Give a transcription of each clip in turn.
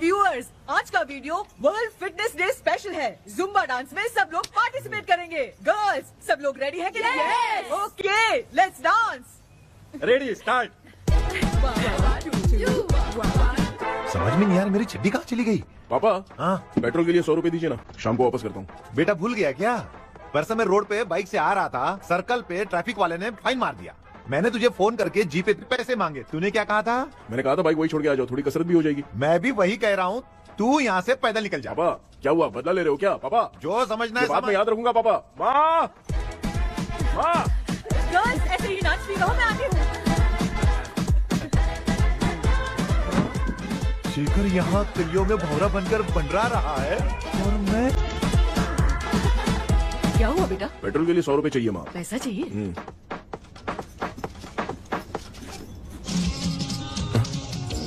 Viewers, आज का video world fitness day special है। जुम्बा डांस में सब लोग पार्टिसिपेट करेंगे। गर्ल्स, सब लोग रेडी है कि नहीं? Okay, let's dance. Ready, start. समझ में नहीं यार, मेरी चड्डी कहाँ चली गई? पापा, हाँ पेट्रोल के लिए 100 रुपए दीजिए ना, शाम को वापस करता हूँ। बेटा भूल गया क्या? परसों मैं रोड पे बाइक से आ रहा था, सर्कल पे ट्रैफिक वाले ने फाइन मार दिया। मैंने तुझे फोन करके जी पे पैसे मांगे, तूने क्या कहा था? मैंने कहा था बाइक वही छोड़ के आ जाओ, थोड़ी कसरत भी हो जाएगी। मैं भी वही कह रहा हूँ, तू यहाँ से पैदल निकल जा। पापा क्या हुआ, बदला ले रहे हो क्या? पापा जो समझना है बात में समझ। याद रखूंगा। पापा, माँ माँ, गर्ल्स, ऐसे ही नाचती रहो, मैं आती हूँ। शेखर यहाँ तिलियों में भौरा बनकर बंडरा रहा है और मैं। क्या हुआ बेटा? पेट्रोल के लिए 100 रुपए चाहिए माँ। पैसा चाहिए?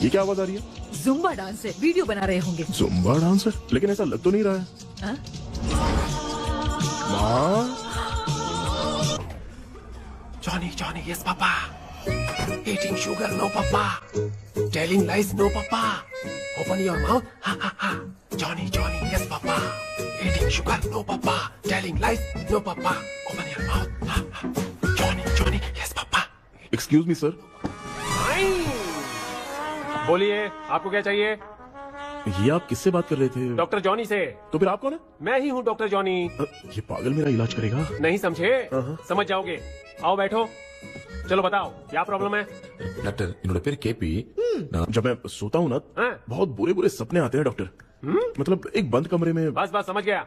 ये क्या आवाज आ रही है? जुम्बा डांस है, वीडियो बना रहे होंगे। Zumba dancer? लेकिन ऐसा लग तो नहीं रहा है। हाँ? माँ, Johnny, yes, Papa. Eating sugar, no, Papa. Telling lies, no, Papa. Open your mouth, ha, ha, ha. Johnny, yes, Papa. Eating sugar, no, Papa. Telling lies, no, Papa. Open your mouth, ha, ha. Johnny, yes, Papa. Excuse me sir, बोलिए, आपको क्या चाहिए? ये आप किससे बात कर रहे थे? डॉक्टर जॉनी से। तो फिर आप कौन है? मैं ही हूँ डॉक्टर जॉनी। ये पागल मेरा इलाज करेगा? नहीं समझे? समझ जाओगे। आओ बैठो, चलो बताओ क्या प्रॉब्लम है? டாக்டர் என்னோட பேர் கேபி जब मैं सोता हूँ ना, हाँ? बहुत बुरे बुरे सपने आते हैं डॉक्टर। मतलब एक बंद कमरे में। बस समझ गया।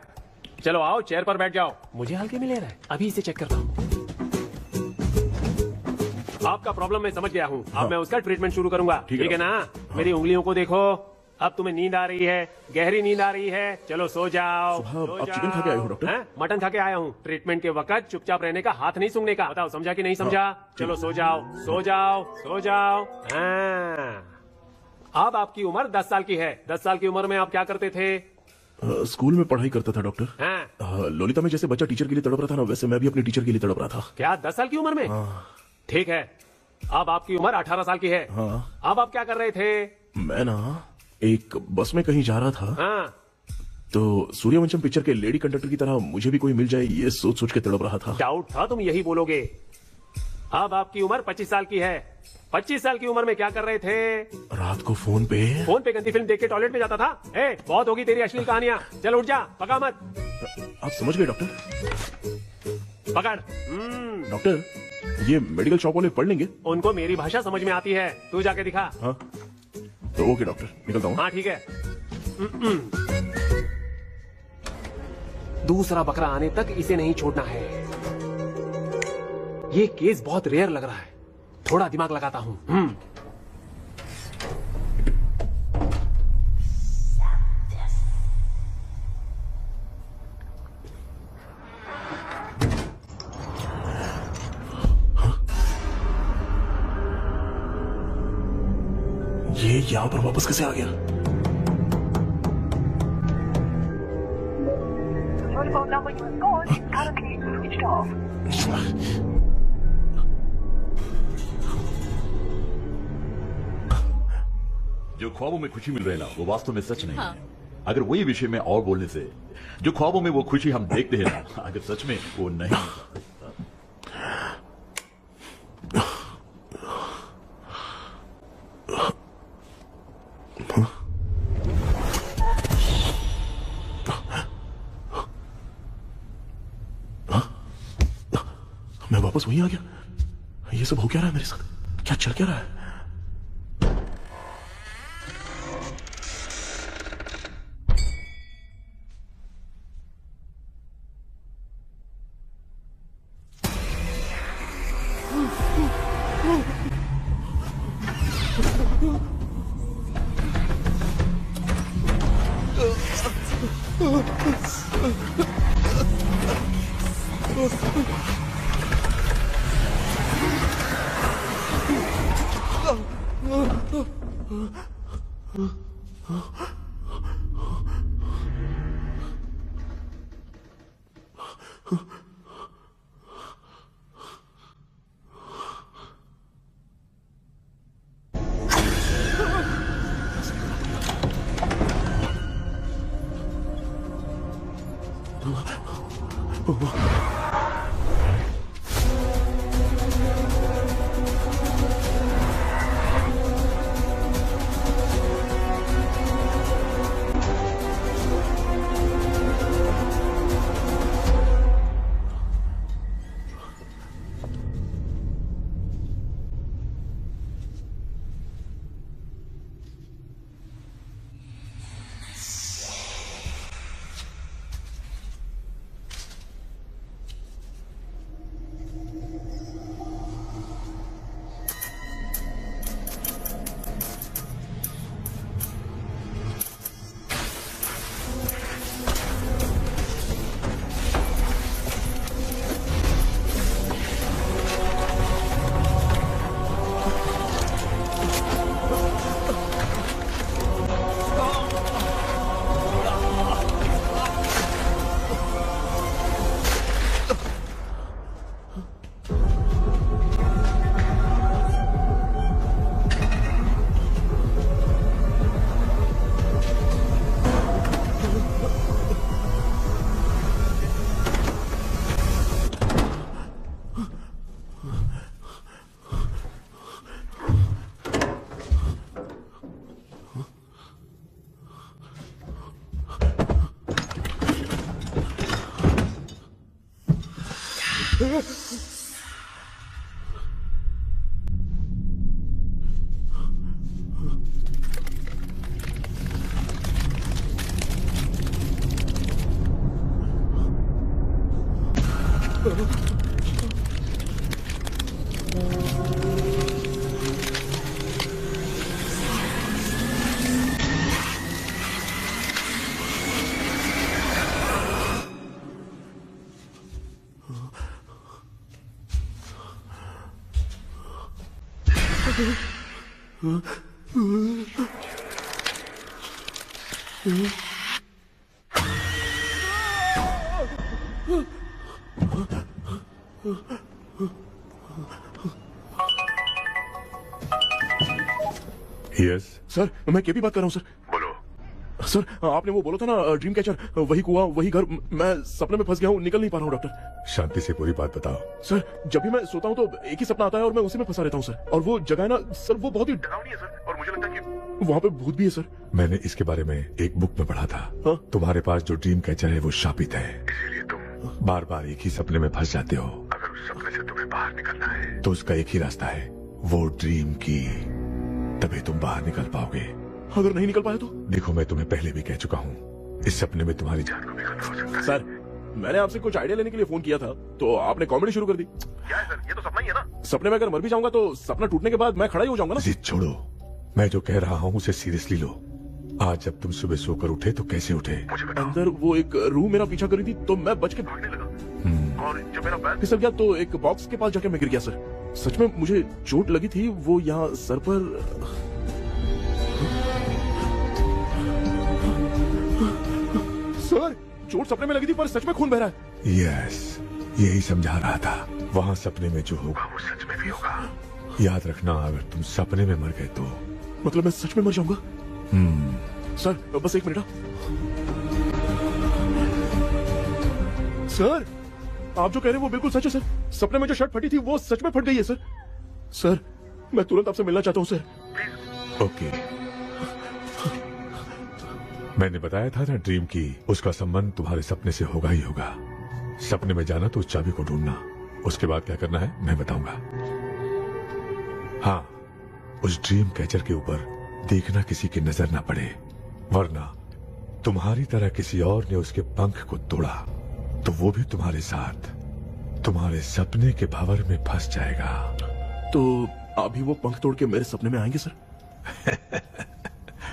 चलो आओ, चेयर पर बैठ जाओ। मुझे हल्के में ले रहा है, अभी इसे चेक करता हूँ। आपका प्रॉब्लम मैं समझ गया हूँ। अब मैं उसका ट्रीटमेंट शुरू करूंगा, ठीक है ना? मेरी उंगलियों को देखो, अब तुम्हें नींद आ रही है, गहरी नींद आ रही है। चलो सो जाओ। सुबह आप चिकन खा के आए हो डॉक्टर? मटन खा के आया हूँ। ट्रीटमेंट के वक्त चुपचाप रहने का, हाथ नहीं सूंघने का। बताओ समझा कि नहीं समझा? चलो सो जाओ, सो जाओ, सो जाओ। अब आपकी उम्र 10 साल की है। 10 साल की उम्र में आप क्या करते थे? स्कूल में पढ़ाई करता था डॉक्टर। लोलिता में जैसे बच्चा टीचर के लिए तड़प रहा था ना, वैसे मैं भी अपने टीचर के लिए तड़प रहा था। क्या 10 साल की उम्र में? ठीक है, अब आपकी उम्र 18 साल की है। अब आप क्या कर रहे थे? मैं ना एक बस में कहीं जा रहा था, तो सूर्यवंशम पिक्चर के लेडी कंडक्टर की तरह मुझे भी कोई मिल जाए, ये सोच सोच के तड़प रहा था। डाउट था तुम यही बोलोगे। अब आपकी उम्र 25 साल की है। 25 साल की उम्र में क्या कर रहे थे? रात को फोन पे गंदी फिल्म देख के टॉयलेट में जाता था। बहुत होगी तेरी अश्लील कहानियां। चल उठ जा, पका मत। आप समझ गए डॉक्टर? पकड़। डॉक्टर, ये मेडिकल शॉप वाले पढ़ लेंगे? उनको मेरी भाषा समझ में आती है, तू जाके दिखा। हाँ तो ओके डॉक्टर, निकलता हूँ। हाँ ठीक है। दूसरा बकरा आने तक इसे नहीं छोड़ना है। ये केस बहुत रेयर लग रहा है, थोड़ा दिमाग लगाता हूँ। ये यहाँ पर वापस कैसे आ गया? Telephone number you have called is currently switched off. जो ख्वाबों में खुशी मिल रही है ना, वो वास्तव में सच नहीं है। अगर वही विषय में और बोलने से, जो ख्वाबों में वो खुशी हम देखते हैं ना, अगर सच में वो नहीं है। मैं वापस वहीं आ गया। ये सब हो क्या रहा है मेरे साथ? क्या चल क्या रहा है? यस सर मैं केपी बात कर रहा हूँ सर। बोलो। सर आपने वो बोला था ना ड्रीम कैचर, वही कुआं वही घर, मैं सपने में फंस गया हूँ, निकल नहीं पा रहा हूँ डॉक्टर। शांति से पूरी बात बताओ। सर जब भी मैं सोता हूँ तो एक ही सपना आता है और मैं उसी में फंसा रहता हूँ सर। और वो जगह है ना सर, वो बहुत ही डरावनी है सर, और मुझे लगता है कि वहाँ पे भूत भी है सर। मैंने इसके बारे में एक बुक में पढ़ा था। हाँ? तुम्हारे पास जो ड्रीम कैचर है वो शापित है, इसीलिए तुम बार बार एक ही सपने में फंस जाते हो। अगर उस सपने से तुम्हें बाहर निकलना है तो उसका एक ही रास्ता है, वो ड्रीम की, तभी तुम बाहर निकल पाओगे। अगर नहीं निकल पाया तो? देखो मैं तुम्हें पहले भी कह चुका हूँ, इस सपने में तुम्हारी जान को भी खतरा हो सकता है। सर मैंने आपसे कुछ आइडिया लेने के लिए फोन किया था तो आपने कॉमेडी शुरू कर दी। क्या है सर, ये तो सपना ही है ना। सपने में अगर मर भी जाऊंगा तो सपना टूटने के बाद मैं खड़ा ही हो जाऊंगा ना। जिद छोड़ो, मैं जो कह रहा हूँ उसे सीरियसली लो। आज जब तुम सुबह सोकर उठे तो कैसे उठे? मुझे बताओ। अंदर वो एक रूह मेरा पीछा करी थी तो मैं बच के भागने लगा, और जब मेरा पैर फिसल गया तो एक बॉक्स के पास जाके मैं गिर गया सर। सच में मुझे चोट लगी थी, वो यहाँ सर पर। सर चोट सपने में लगी थी पर सच में खून बह रहा है। यस, यही समझा रहा था। वहाँ सपने में जो होगा वो सच में भी होगा। याद रखना, अगर तुम सपने में मर गए तो मतलब मैं सच में मर जाऊंगा? सर बस एक मिनट। सर आप जो कह रहे हैं वो बिल्कुल सच है सर। सपने में जो शर्ट फटी थी वो सच में फट गई है सर। सर मैं तुरंत आपसे मिलना चाहता हूँ सर। ओके, मैंने बताया था ना ड्रीम की, उसका संबंध तुम्हारे सपने से होगा ही होगा। सपने में जाना तो उस चाबी को ढूंढना, उसके बाद क्या करना है मैं बताऊंगा। हाँ, उस ड्रीम कैचर के ऊपर देखना किसी की नजर ना पड़े, वरना तुम्हारी तरह किसी और ने उसके पंख को तोड़ा तो वो भी तुम्हारे साथ तुम्हारे सपने के भंवर में फंस जाएगा। तो अभी वो पंख तोड़ के मेरे सपने में आएंगे सर?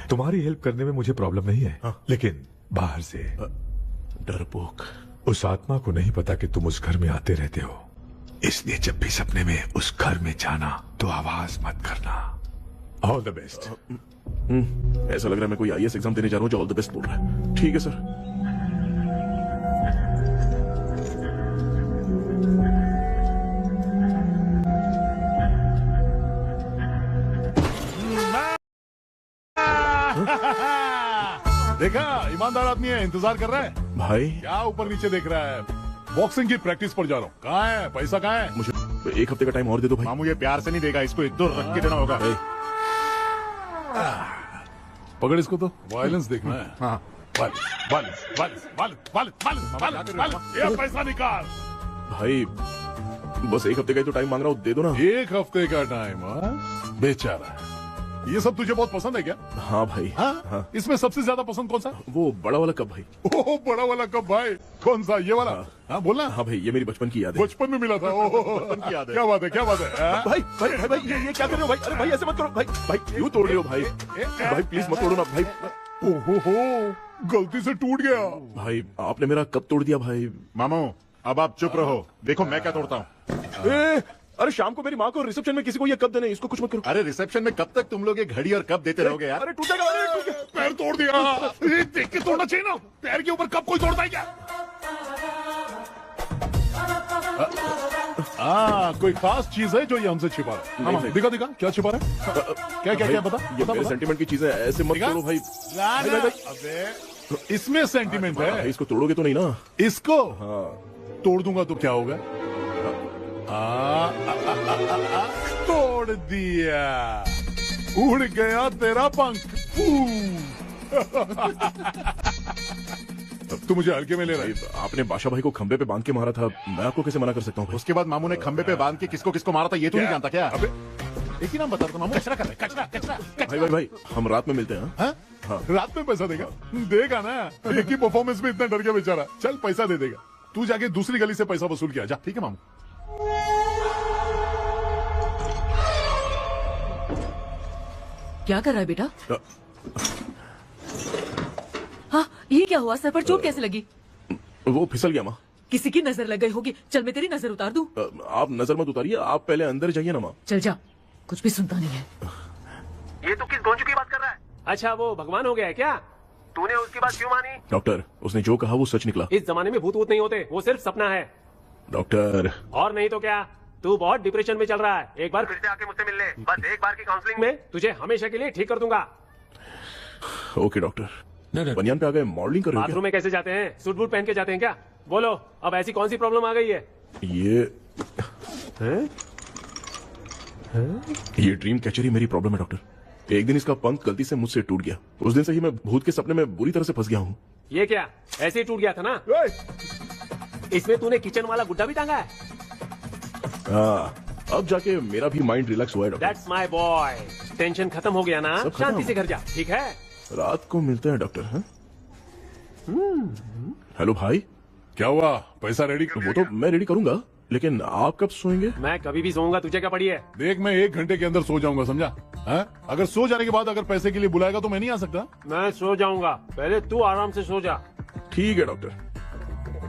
तुम्हारी हेल्प करने में मुझे प्रॉब्लम नहीं है। हाँ? लेकिन बाहर से डरपोक। उस आत्मा को नहीं पता कि तुम उस घर में आते रहते हो, इसलिए जब भी सपने में उस घर में जाना तो आवाज मत करना। All the best. ऐसा लग रहा है मैं कोई आईएएस एग्जाम देने जा रहा हूँ जो ऑल द बेस्ट बोल रहा है। ठीक है सर। देखा, ईमानदार आदमी है, इंतजार कर रहा है। भाई क्या ऊपर नीचे देख रहा है? बॉक्सिंग की प्रैक्टिस पर जा रहा हूँ। कहाँ है पैसा? कहाँ है? मुझे 1 हफ्ते का टाइम और दे दो भाई। मामू ये प्यार से नहीं देगा, इसको 1-2 रख के देना होगा। भाई, पकड़ इसको तो, वायलेंस देखना है। हाँ, वायलेंस। ये पैसा निकाल। भाई बस 1 हफ्ते का ही तो टाइम मांग रहा हूँ, दे दो ना। 1 हफ्ते का टाइम? बेचारा, ये सब तुझे बहुत पसंद है क्या? हाँ भाई। हाँ? इसमें सबसे ज्यादा पसंद कौन सा? वो बड़ा वाला कप भाई। ओह, बड़ा वाला कप भाई। कौन सा? ये वाला? हाँ बोलना। हाँ भाई, ये मेरी बचपन की याद है। बचपन में मिला था। ओह, की याद है। क्या बात है, क्या बात है। हाँ? भाई भाई भाई भाई ये क्या कर रहे हो भाई? अरे भाई ऐसे मत करो भाई। भाई क्यों तोड़ रहे हो भाई? भाई प्लीज मत तोड़ो ना भाई। ओहो, गलती से टूट गया। भाई आपने मेरा कप तोड़ दिया भाई। मामू अब आप चुप रहो, देखो मैं क्या तोड़ता हूँ। अरे शाम को मेरी माँ को रिसेप्शन में किसी को ये कप देने, इसको कुछ मत करो। अरे रिसेप्शन में कब तक तुम लोग ये घड़ी और कप देते रहोगे यार? अरे टूटेगा, अरे टूट गया। पैर तोड़ दिया। ये देख के तोड़ना चाहिए ना, पैर के ऊपर कप कोई तोड़ता है क्या? कोई खास चीज है जो ये हमसे छिपा रहा है? नहीं। दिखा दिखा, क्या छिपा रहा है? क्या क्या क्या बता, ये बता, मेरे बता। सेंटीमेंट की चीजें ऐसे मत दिखा? तोड़ो भाई। ना, ना, भाई। अबे इसमें सेंटीमेंट भाई, है। इसको तोड़ोगे तो नहीं ना? इसको हाँ। तोड़ दूंगा तो क्या होगा? तोड़ दिया, उड़ गया तेरा पंख। तू मुझे हल्के में ले रहा है। आपने बादशाह भाई को खंबे पे बांध के मारा था, मैं आपको कैसे मना कर सकता हूँ भाई? उसके बाद मामू ने खंबे पे बांध के किसको किसको मारा था ये तू नहीं जानता क्या? अबे एक ही नाम बता दो मामू। कचरा कर रहा है, कचरा कचरा भाई भाई भाई, हम रात में मिलते हैं। हाँ? हाँ। रात में पैसा देगा? देगा ना, एक ही परफॉर्मेंस में इतना डर गया बेचारा। चल पैसा दे देगा, तू जाके दूसरी गली से पैसा वसूल किया जा। ठीक है मामू। क्या कर रहा है बेटा? हाँ, ये क्या हुआ? सर पर चोट कैसे लगी? वो फिसल गया माँ। किसी की नजर लग गई होगी। चल मैं तेरी नजर उतार दूं। आप नजर मत उतारिए, आप पहले अंदर जाइए ना माँ। चल जा, कुछ भी सुनता नहीं है। ये तो किस गोंजू की बात कर रहा है? अच्छा वो भगवान हो गया है क्या? तूने उसकी बात क्यों मानी? डॉक्टर, उसने जो कहा वो सच निकला। इस जमाने में भूत वूत नहीं होते, वो सिर्फ सपना है। डॉक्टर, और नहीं तो क्या, तू बहुत डिप्रेशन में चल रहा है। एक बार फिर से आके मुझसे मिल ले, बस एक बार की काउंसलिंग में। में तुझे हमेशा के लिए ठीक कर दूंगा। Okay doctor. बनियान पे आ गए, मॉडलिंग कर रहे हो बाथरूम में कैसे जाते हैं? सूट बूट पहन के जाते हैं क्या? बोलो, अब ऐसी कौन सी प्रॉब्लम आ गई है? क्या? ये ड्रीम कैचर ही मेरी प्रॉब्लम है डॉक्टर। एक दिन इसका पंख गलती से मुझसे टूट गया। उस दिन से ही मैं भूत के सपने में बुरी तरह से फंस गया हूँ। ये क्या ऐसे ही टूट गया था ना? इसमें तूने किचन वाला गुड्डा भी टांगा है? अब जाके मेरा भी माइंड रिलैक्स हुआ है doctor. That's my boy. Tension खत्म हो गया ना? सब खत्म। शांति से घर जा, ठीक है? रात को मिलते हैं डॉक्टर। हाँ? हेलो भाई, क्या हुआ? पैसा रेडी कर? वो तो मैं रेडी करूंगा, लेकिन आप कब सोएंगे? मैं कभी भी सोऊंगा, तुझे क्या पड़ी है? देख मैं 1 घंटे के अंदर सो जाऊंगा, समझा? हाँ? अगर सो जाने के बाद अगर पैसे के लिए बुलाएगा तो मैं नहीं आ सकता। मैं सो जाऊंगा, पहले तू आराम से सो जा। ठीक है डॉक्टर।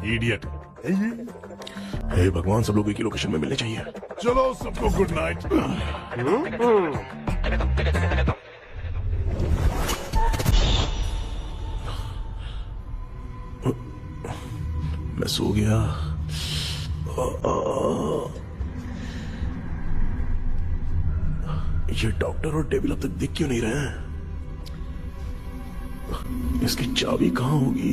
इडियट। हे भगवान, सब लोग एक ही लोकेशन में मिलने चाहिए। चलो सबको गुड नाइट। मैं सो गया। ये डॉक्टर और डेविल अब तक दिख क्यों नहीं रहे हैं? इसकी चाबी कहाँ होगी?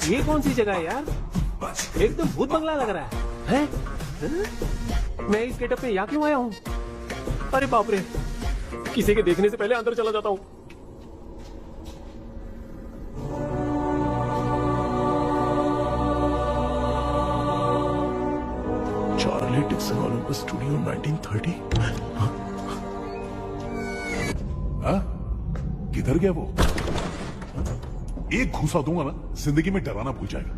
ये कौन सी जगह है यार? एकदम भूत बंगला लग रहा है। हैं? मैं इस गेटअप में यहाँ क्यों आया हूँ? अरे बाप रे, किसी के देखने से पहले अंदर चला जाता हूँ। Charlie Dixon Olympus studio 1930। हाँ? किधर गया वो? एक घूसा दूंगा ना, जिंदगी में डराना भूल जाएगा।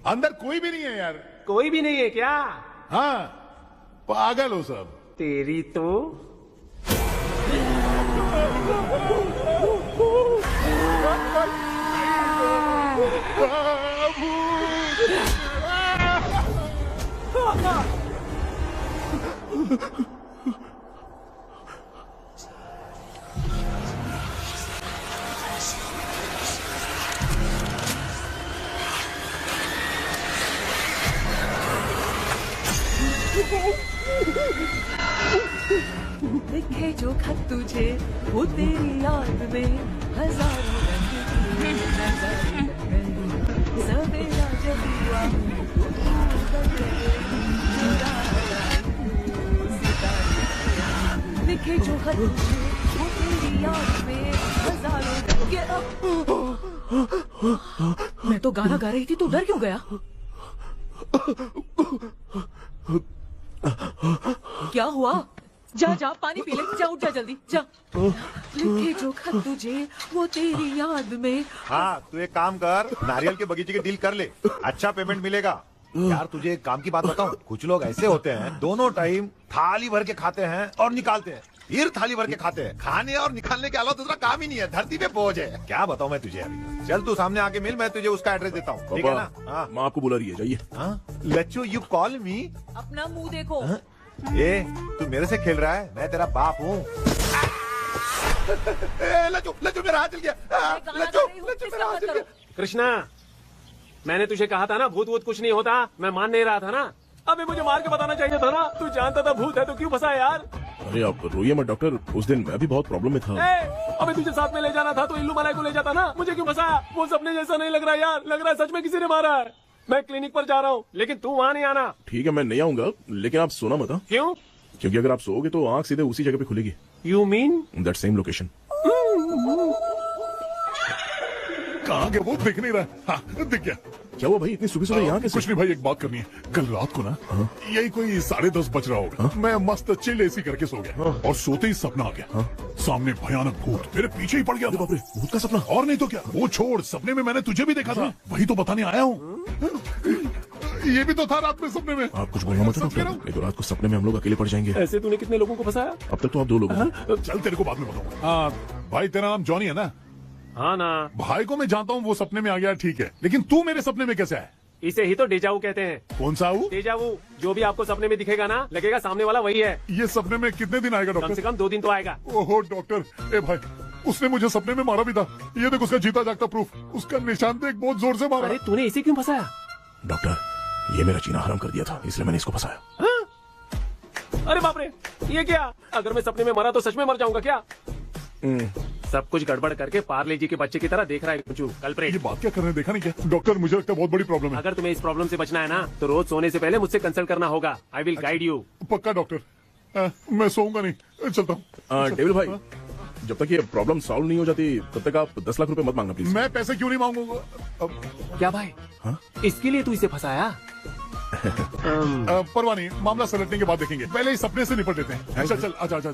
अंदर कोई भी नहीं है यार। कोई भी नहीं है क्या? हाँ, पागल हो सब। तेरी तो लिखे जो खत तुझे वो तेरी याद में हजारों रंग की नजर गई। सवेरा जब हुआ तो बन गए चुरा सितारे। लिखे जो खत तुझे वो तेरी याद में हजारों रंग के। मैं तो गाना गा रही थी, तू डर क्यों गया? क्या हुआ? जा जा पानी पी ले, जा उठ जा जल्दी जा। लिखे जो खत तुझे वो तेरी याद में। हाँ, तू एक काम कर, नारियल के बगीचे की डील कर ले, अच्छा पेमेंट मिलेगा। यार तुझे एक काम की बात बताऊं, कुछ लोग ऐसे होते हैं दोनों टाइम थाली भर के खाते हैं और निकालते हैं, फिर थाली भर के खाते हैं। खाने और निकालने के अलावा दूसरा काम ही नहीं है, धरती पे बोझ है। क्या बताऊं मैं तुझे अभी। चल तू सामने आके मिल, मैं तुझे उसका एड्रेस देता हूँ, ठीक है ना? हाँ, माँ आपको बुला रही है, जाइए। हाँ, लच्चू यू कॉल मी। अपना मुंह देखो। ए, तू मेरे से खेल रहा है? मैं तेरा बाप हूँ। लच्चू लच्चू मेरा हाथ जल गया। लच्चू लच्चू मेरा हाथ जल गया। कृष्णा, मैंने तुझे कहा था ना भूत वूत कुछ नहीं होता। मैं मान नहीं रहा था ना। अबे मुझे मार के बताना चाहिए था ना। तू जानता था भूत है तो क्यों फंसा यार? अरे आप रोइए मत डॉक्टर, उस दिन मैं भी बहुत प्रॉब्लम में था। अबे तुझे साथ में ले जाना था तो इल्लू मलाई को ले जाता ना। मुझे क्यों फंसाया? वो सपने जैसा नहीं लग रहा यार, लग रहा है सच में किसी ने मारा है। मैं क्लिनिक पर जा रहा हूँ, लेकिन तू वहाँ नहीं आना। ठीक है, मैं नहीं आऊंगा, लेकिन आप सोना मत। हाँ? क्यों? क्योंकि अगर आप सोओगे तो आंख सीधे उसी जगह पे खुलेगी। You mean that same location. कहाँ गया वो? दिख नहीं रहा। हाँ, दिख गया। क्या हुआ भाई, इतनी सुबह सुबह यहाँ कैसे? कुछ नहीं भाई, एक बात करनी है। कल रात को ना यही कोई 10:30 बज रहा होगा, मैं मस्त चिल एसी करके सो गया और सोते ही सपना आ गया। सामने भयानक भूत मेरे पीछे ही पड़ गया। बाप रे, भूत का सपना? और नहीं तो क्या। वो छोड़, सपने में मैंने तुझे भी देखा था, वही तो बताने आया हूँ। ये भी तो था रात में सपने में। आप कुछ बोलना मत डॉक्टर, नहीं तो रात को सपने में हम लोग अकेले पड़ जाएंगे। ऐसे तूने कितने लोगों को फंसाया? अब तक तो आप 2 लोग हैं। चल तेरे को बाद में बताऊंगा। हाँ भाई, तेरा नाम जॉनी है ना? हाँ ना। भाई को मैं जानता हूँ, वो सपने में आ गया, ठीक है, लेकिन तू मेरे सपने में कैसे है? इसे ही तो डेजावू कहते हैं। कौन सा वो? डेजावू, जो भी आपको सपने में दिखेगा ना, लगेगा सामने वाला वही है। ये सपने में कितने दिन आएगा कम डॉक्टर? से कम 2 दिन तो आएगा। ओहो डॉक्टर, ए भाई, उसने मुझे सपने में मारा भी था। ये देख उसका जीता जागता प्रूफ, उसका निशान देख, बहुत जोर से मारा। अरे तूने इसे क्यों फंसाया? डॉक्टर, ये मेरा जीना हराम कर दिया था, इसलिए मैंने इसको फंसाया। अरे बाप रे, ये क्या? अगर मैं सपने में मरा तो सच में मर जाऊंगा क्या? सब कुछ गड़बड़ करके पार्ले जी के बच्चे की तरह देख रहा है कुचू, कल्प्रेट। ये बात क्या कर रहे हैं, देखा नहीं क्या? डॉक्टर मुझे लगता है बहुत बड़ी प्रॉब्लम है। अगर तुम्हें इस प्रॉब्लम से बचना है ना, तो रोज सोने से पहले मुझसे कंसल्ट करना होगा। I will guide you. पक्का डॉक्टर, मैं सोऊंगा नहीं, चलता हूँ। डेविल भाई, जब तक ये प्रॉब्लम सॉल्व नहीं हो जाती तब तक आप 10 लाख रुपए मत मांगना प्लीज। मैं पैसे क्यों नहीं मांगूंगा? क्या भाई? हाँ? इसके लिए तू इसे फंसाया? परवाह नहीं, मामला सलटने के बाद देखेंगे, पहले इस सपने से निपट लेते हैं। चल चल, आजा आजा।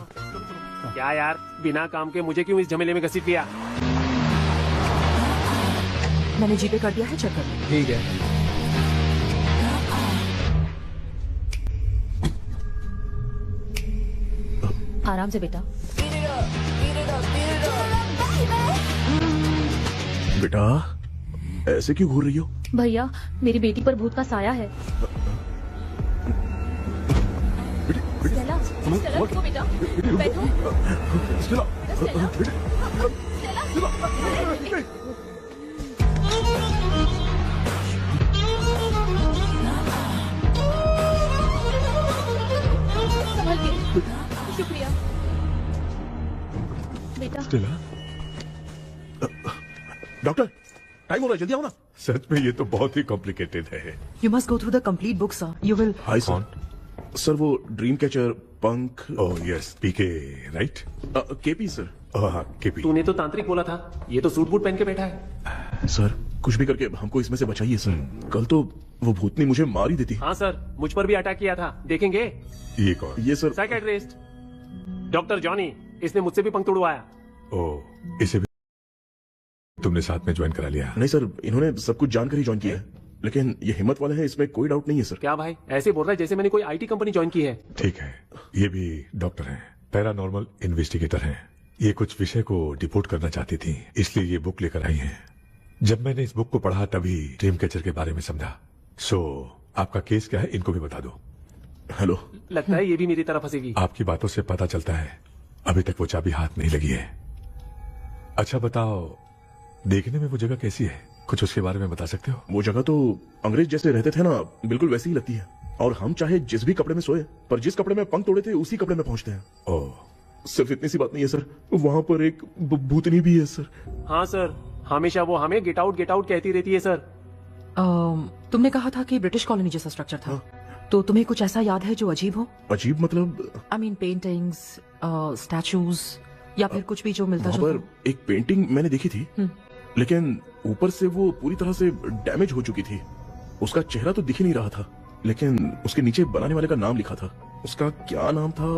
क्या यार, बिना काम के मुझे क्यों इस झमेले में घसीट लिया? मैंने जीपे कर दिया है, चेक कर लो। ठीक है। आराम से बेटा। बेटा, ऐसे क्यों घूर रही हो? भैया, मेरी बेटी पर भूत का साया है। स्टेला, स्टेला, रुको बेटा, बैठो। स्टेला, संभल के। शुक्रिया बेटा। डॉक्टर, टाइम हो रहा है, जल्दी आओ ना। सच में ये तो बहुत ही कॉम्प्लिकेटेड है। You must go through the complete book, sir. You will. Hi sir. Sir वो ड्रीम कैचर, पंख। ओह यस, पीके राइट? KP sir. हाँ, केपी। तूने तो तांत्रिक बोला था, ये तो सूट बूट पहन के बैठा है। सर कुछ भी करके हमको इसमें से बचाइए सर। कल तो वो भूतनी मुझे मार ही देती। हाँ सर, मुझ पर भी अटैक किया था, देखेंगे? ये कौन? ये सर साइकेट्रिस्ट डॉक्टर जॉनी, इसने मुझसे भी पंख तोड़वाया। ओह, इसे भी तुमने साथ में ज्वाइन करा लिया? नहीं सर, इन्होंने सब कुछ जानकर ही ज्वाइन किया है। लेकिन ये हिम्मत वाला है, इसमें कोई डाउट नहीं है सर। क्या भाई ऐसे बोल रहा है जैसे मैंने कोई आईटी कंपनी ज्वाइन की है। ठीक है, ये भी डॉक्टर हैं, पैरानॉर्मल इन्वेस्टिगेटर हैं। ये कुछ विषय को डिपोर्ट करना चाहती थी, इसलिए ये बुक लेकर आई हैं। जब मैंने इस बुक को पढ़ा तभी ड्रीम कैचर के बारे में समझा। सो आपका केस क्या है, इनको भी बता दो। हेलो, लगता है ये भी मेरी तरह फंसेगी। आपकी बातों से पता चलता है अभी तक वो चाबी हाथ नहीं लगी है। अच्छा बताओ, देखने में वो जगह कैसी है, कुछ उसके बारे में बता सकते हो? वो जगह तो अंग्रेज जैसे रहते थे ना, बिल्कुल वैसी ही लगती है। और हम चाहे जिस भी कपड़े में सोए, पर जिस कपड़े में पंख तोड़े थे उसी कपड़े में पहुंचते हैं। ओह, सिर्फ इतनी सी बात नहीं है सर, वहाँ पर एक भूतनी भी है सर। हाँ सर, हमेशा वो हमें गेट आउट कहती रहती है सर। तुमने कहा था कि ब्रिटिश कॉलोनी जैसा स्ट्रक्चर था। तो तुम्हें कुछ ऐसा याद है जो अजीब हो? अजीब मतलब? आई मीन पेंटिंग्स, स्टैचूज या फिर कुछ भी जो मिलता वहाँ पर एक पेंटिंग मैंने देखी थी, लेकिन ऊपर से वो पूरी तरह से डैमेज हो चुकी थी। उसका चेहरा तो दिख ही नहीं रहा था, लेकिन उसके नीचे बनाने वाले का नाम लिखा था। उसका क्या नाम था?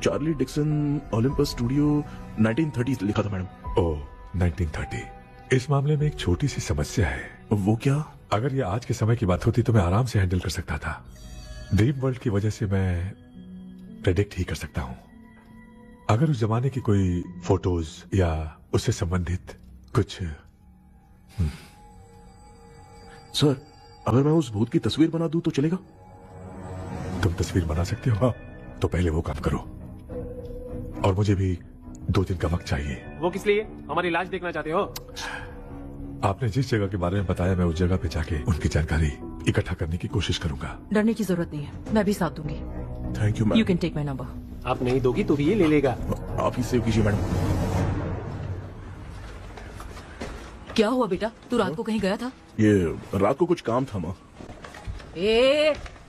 चार्ली डिक्सन, ओलंपस स्टूडियो, 1930 लिखा था मैडम। ओह, 1930। इस मामले में एक छोटी सी समस्या है। वो क्या? अगर ये आज के समय की बात होती तो मैं आराम से हैंडल कर सकता था। ड्रीम वर्ल्ड की वजह से मैं प्रेडिक्ट ही कर सकता हूँ। अगर उस जमाने की कोई फोटोज या उससे संबंधित कुछ। सर, अगर मैं उस भूत की तस्वीर बना दूं तो चलेगा? तुम तस्वीर बना सकते हो? तो पहले वो काम करो, और मुझे भी 2 दिन का वक्त चाहिए। वो किस लिए? हमारी लाश देखना चाहते हो? आपने जिस जगह के बारे में बताया, मैं उस जगह पे जाके उनकी जानकारी इकट्ठा करने की कोशिश करूंगा। डरने की जरूरत नहीं है, मैं भी साथ दूंगी। Thank you ma'am. You can take my number. आप नहीं दोगी तो भी ये ले लेगा। आप ही सेव कीजिए मैडम। क्या हुआ बेटा, तू रात को कहीं गया था? ये रात को कुछ काम था माँ।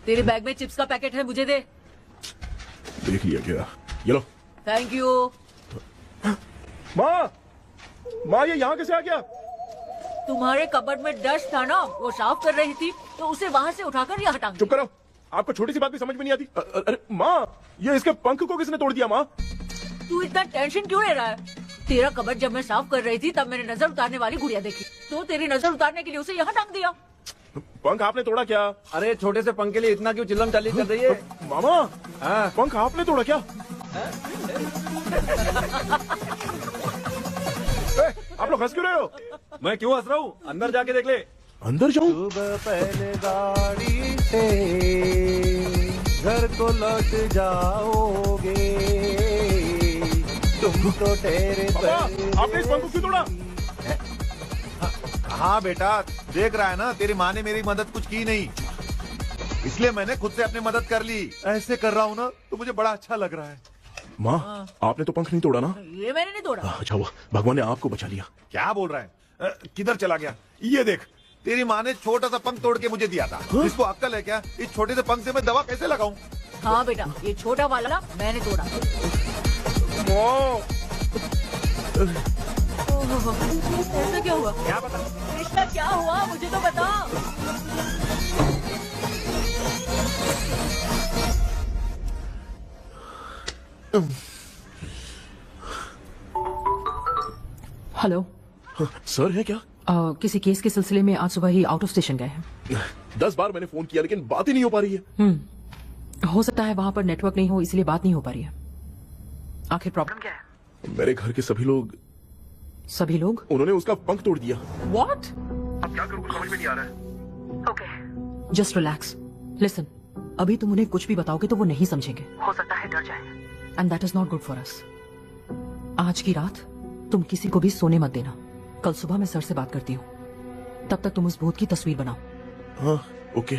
तेरे बैग में चिप्स का पैकेट है, मुझे दे। देख लिया क्या? ये लो। Thank you. माँ, ये यहाँ कैसे आ गया? तुम्हारे कबर्ड में डस्ट था ना, वो साफ कर रही थी तो उसे वहाँ से उठाकर यहाँ टांग। चुप करो, आपको छोटी सी बात भी समझ में नहीं आती। अरे माँ, ये इसके पंख को किसने तोड़ दिया? माँ, तू इतना टेंशन क्यों ले रहा है? तेरा कबर्ड जब मैं साफ कर रही थी तब मैंने नजर उतारने वाली गुड़िया देखी, तो तेरी नजर उतारने के लिए उसे यहाँ टांग दिया। पंख आपने तोड़ा क्या? अरे छोटे से पंख के लिए इतना क्यों चिल्लम चाली कर रही है? मामा, पंख आपने तोड़ा क्या? आप लोग हंस क्यों रहे हो? मैं क्यों हंस रहा हूँ? अंदर जाके देख ले। अंदर जाऊं? सुबह पहले गाड़ी से घर को लौट जाओगे, तुम तो तेरे आपने इस पंख को क्यों तोड़ा? हाँ बेटा, देख रहा है ना, तेरी माँ ने मेरी मदद कुछ की नहीं, इसलिए मैंने खुद से अपनी मदद कर ली। ऐसे कर रहा हूँ ना तो मुझे बड़ा अच्छा लग रहा है। माँ, आपने तो पंख नहीं तोड़ा ना? ये मैंने नहीं तोड़ा। अच्छा हुआ, भगवान ने आपको बचा लिया। क्या बोल रहा है? किधर चला गया? ये देख, तेरी माँ ने छोटा सा पंख तोड़ के मुझे दिया था। इसको अक्कल है क्या? इस छोटे से पंख से मैं दवा कैसे लगाऊं? हाँ बेटा, ये छोटा वाला मैंने तोड़ा। ऐसा क्या हुआ? क्या बता? कृष्णा क्या हुआ, मुझे तो बता। हेलो सर, है क्या? किसी केस के सिलसिले में आज सुबह ही आउट ऑफ स्टेशन गए हैं। 10 बार मैंने फोन किया लेकिन बात ही नहीं हो पा रही है। हो सकता है वहाँ पर नेटवर्क नहीं हो, इसलिए बात नहीं हो पा रही है। आखिर प्रॉब्लम क्या है? मेरे घर के सभी लोग उन्होंने उसका पंख तोड़ दिया। What? अब क्या करूं, समझ में नहीं आ रहा है। Okay. Just relax. Listen, अभी तुम उन्हें कुछ भी बताओगे तो वो नहीं समझेंगे। हो सकता है डर जाए। And that is not good for us. आज की रात तुम किसी को भी सोने मत देना। कल सुबह मैं सर से बात करती हूँ। तब तक तुम उस भूत की तस्वीर बनाओ। हाँ, ओके।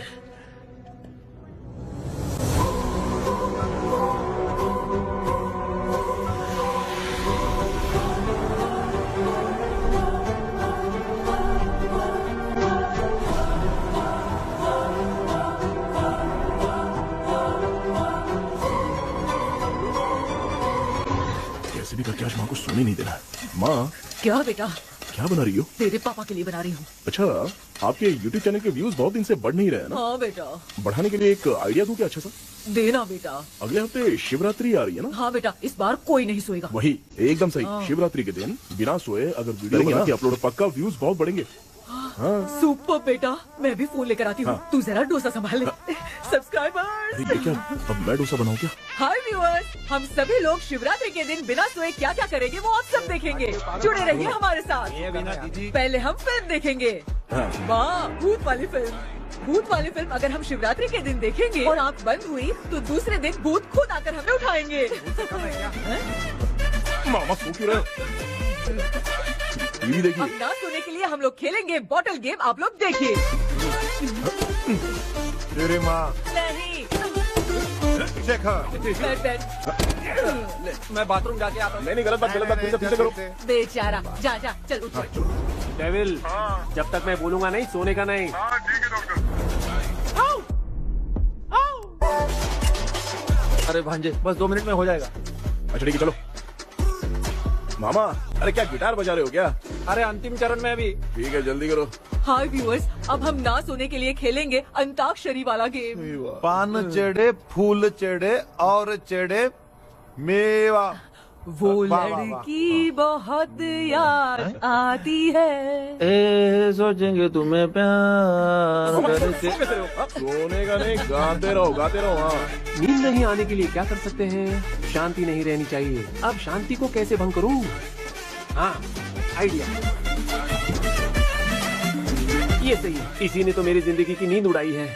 कैसे भी करके आज माँ को सोने नहीं देना। माँ, क्या बेटा? क्या बना रही हो? तेरे पापा के लिए बना रही हूँ। अच्छा, आपके YouTube चैनल के व्यूज बहुत दिन से बढ़ नहीं रहे हैं ना? हाँ बेटा। बढ़ाने के लिए एक आइडिया दूं क्या अच्छा सा? देना बेटा। अगले हफ्ते शिवरात्रि आ रही है ना? हाँ बेटा, इस बार कोई नहीं सोएगा। वही, एकदम सही। शिवरात्रि के दिन बिना सोए अगर वीडियो बना के अपलोड, पक्का व्यूज बहुत बढ़ेंगे। सुपर बेटा, मैं भी फोन लेकर आती हूँ। तू जरा डोसा संभाल ले। सब्सक्राइबर्स, ये क्या अब मैं डोसा बनाऊं क्या? हाय व्यूअर्स, हम सभी लोग शिवरात्रि के दिन बिना सोए क्या क्या करेंगे वो आप सब देखेंगे। जुड़े रहिए हमारे साथ। पहले हम फिल्म देखेंगे। वाह, भूत वाली फिल्म। भूत वाली फिल्म अगर हम शिवरात्रि के दिन देखेंगे और आँख बंद हुई तो दूसरे दिन भूत खुद आकर हमें उठाएंगे। मामा सो क्यों रहे? टीवी देखिए। अब ना सोने के लिए हम लोग खेलेंगे बॉटल गेम, आप लोग देखिए। तेरे माँ नहीं, बैठ बैठ। मैं बाथरूम जाके आता हूँ। नहीं गलत बात पीछे करो। बेचारा, जा जा, चल उठ। डेविल, जब तक मैं बोलूंगा नहीं, सोने का नहीं। अरे भांजे, बस 2 मिनट में हो जाएगा। अच्छा ठीक है, चलो। मामा, अरे क्या गिटार बजा रहे हो क्या? अरे अंतिम चरण में अभी। ठीक है, जल्दी करो। हाय व्यूअर्स, अब हम ना सोने के लिए खेलेंगे अंताक्षरी वाला गेम। पान चढ़े, फूल चढ़े और चढ़े मेवा। वो वाह, वाह, वाह। लड़की बहुत याद आती है। ए सोचेंगे तुम्हें प्यार करके। सोने का नहीं, गाते रहो गाते रहो। हाँ, नींद नहीं आने के लिए क्या कर सकते हैं? शांति नहीं रहनी चाहिए। अब शांति को कैसे भंग करूं? हाँ, आइडिया। ये सही है, इसी ने तो मेरी जिंदगी की नींद उड़ाई है।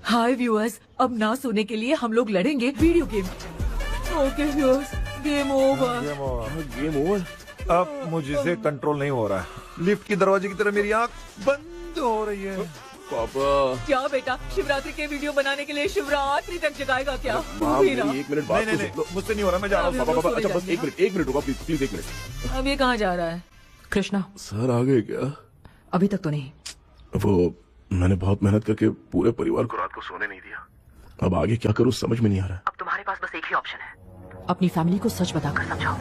हाय व्यूअर्स, अब ना सोने के लिए हम लोग लड़ेंगे video game. Okay viewers, game over. Game over. अब मुझसे कंट्रोल नहीं हो रहा है। लिफ्ट की दरवाजे की तरह मेरी आँख बंद हो रही है। पापा, क्या बेटा, शिवरात्रि के वीडियो बनाने के लिए शिवरात्रि तक जगाएगा क्या? माँ, वीरा, मेरी 1 मिनट बात नहीं, तो नहीं, सुन लो। मुझसे नहीं हो रहा, मैं जा रहा हूँ। अभी पापा, हम अच्छा लोग बस सो 1 मिनट रुको प्लीज 1 मिनट। अब ये कहाँ जा रहा है? कृष्णा, सर आ गए क्या? अभी तक तो नहीं। वो मैंने बहुत मेहनत करके पूरे परिवार को रात को सोने नहीं दिया। अब आगे क्या करूँ समझ में नहीं आ रहा है। अब तुम्हारे पास बस एक ही ऑप्शन है, अपनी फैमिली को सच बताकर समझाओ।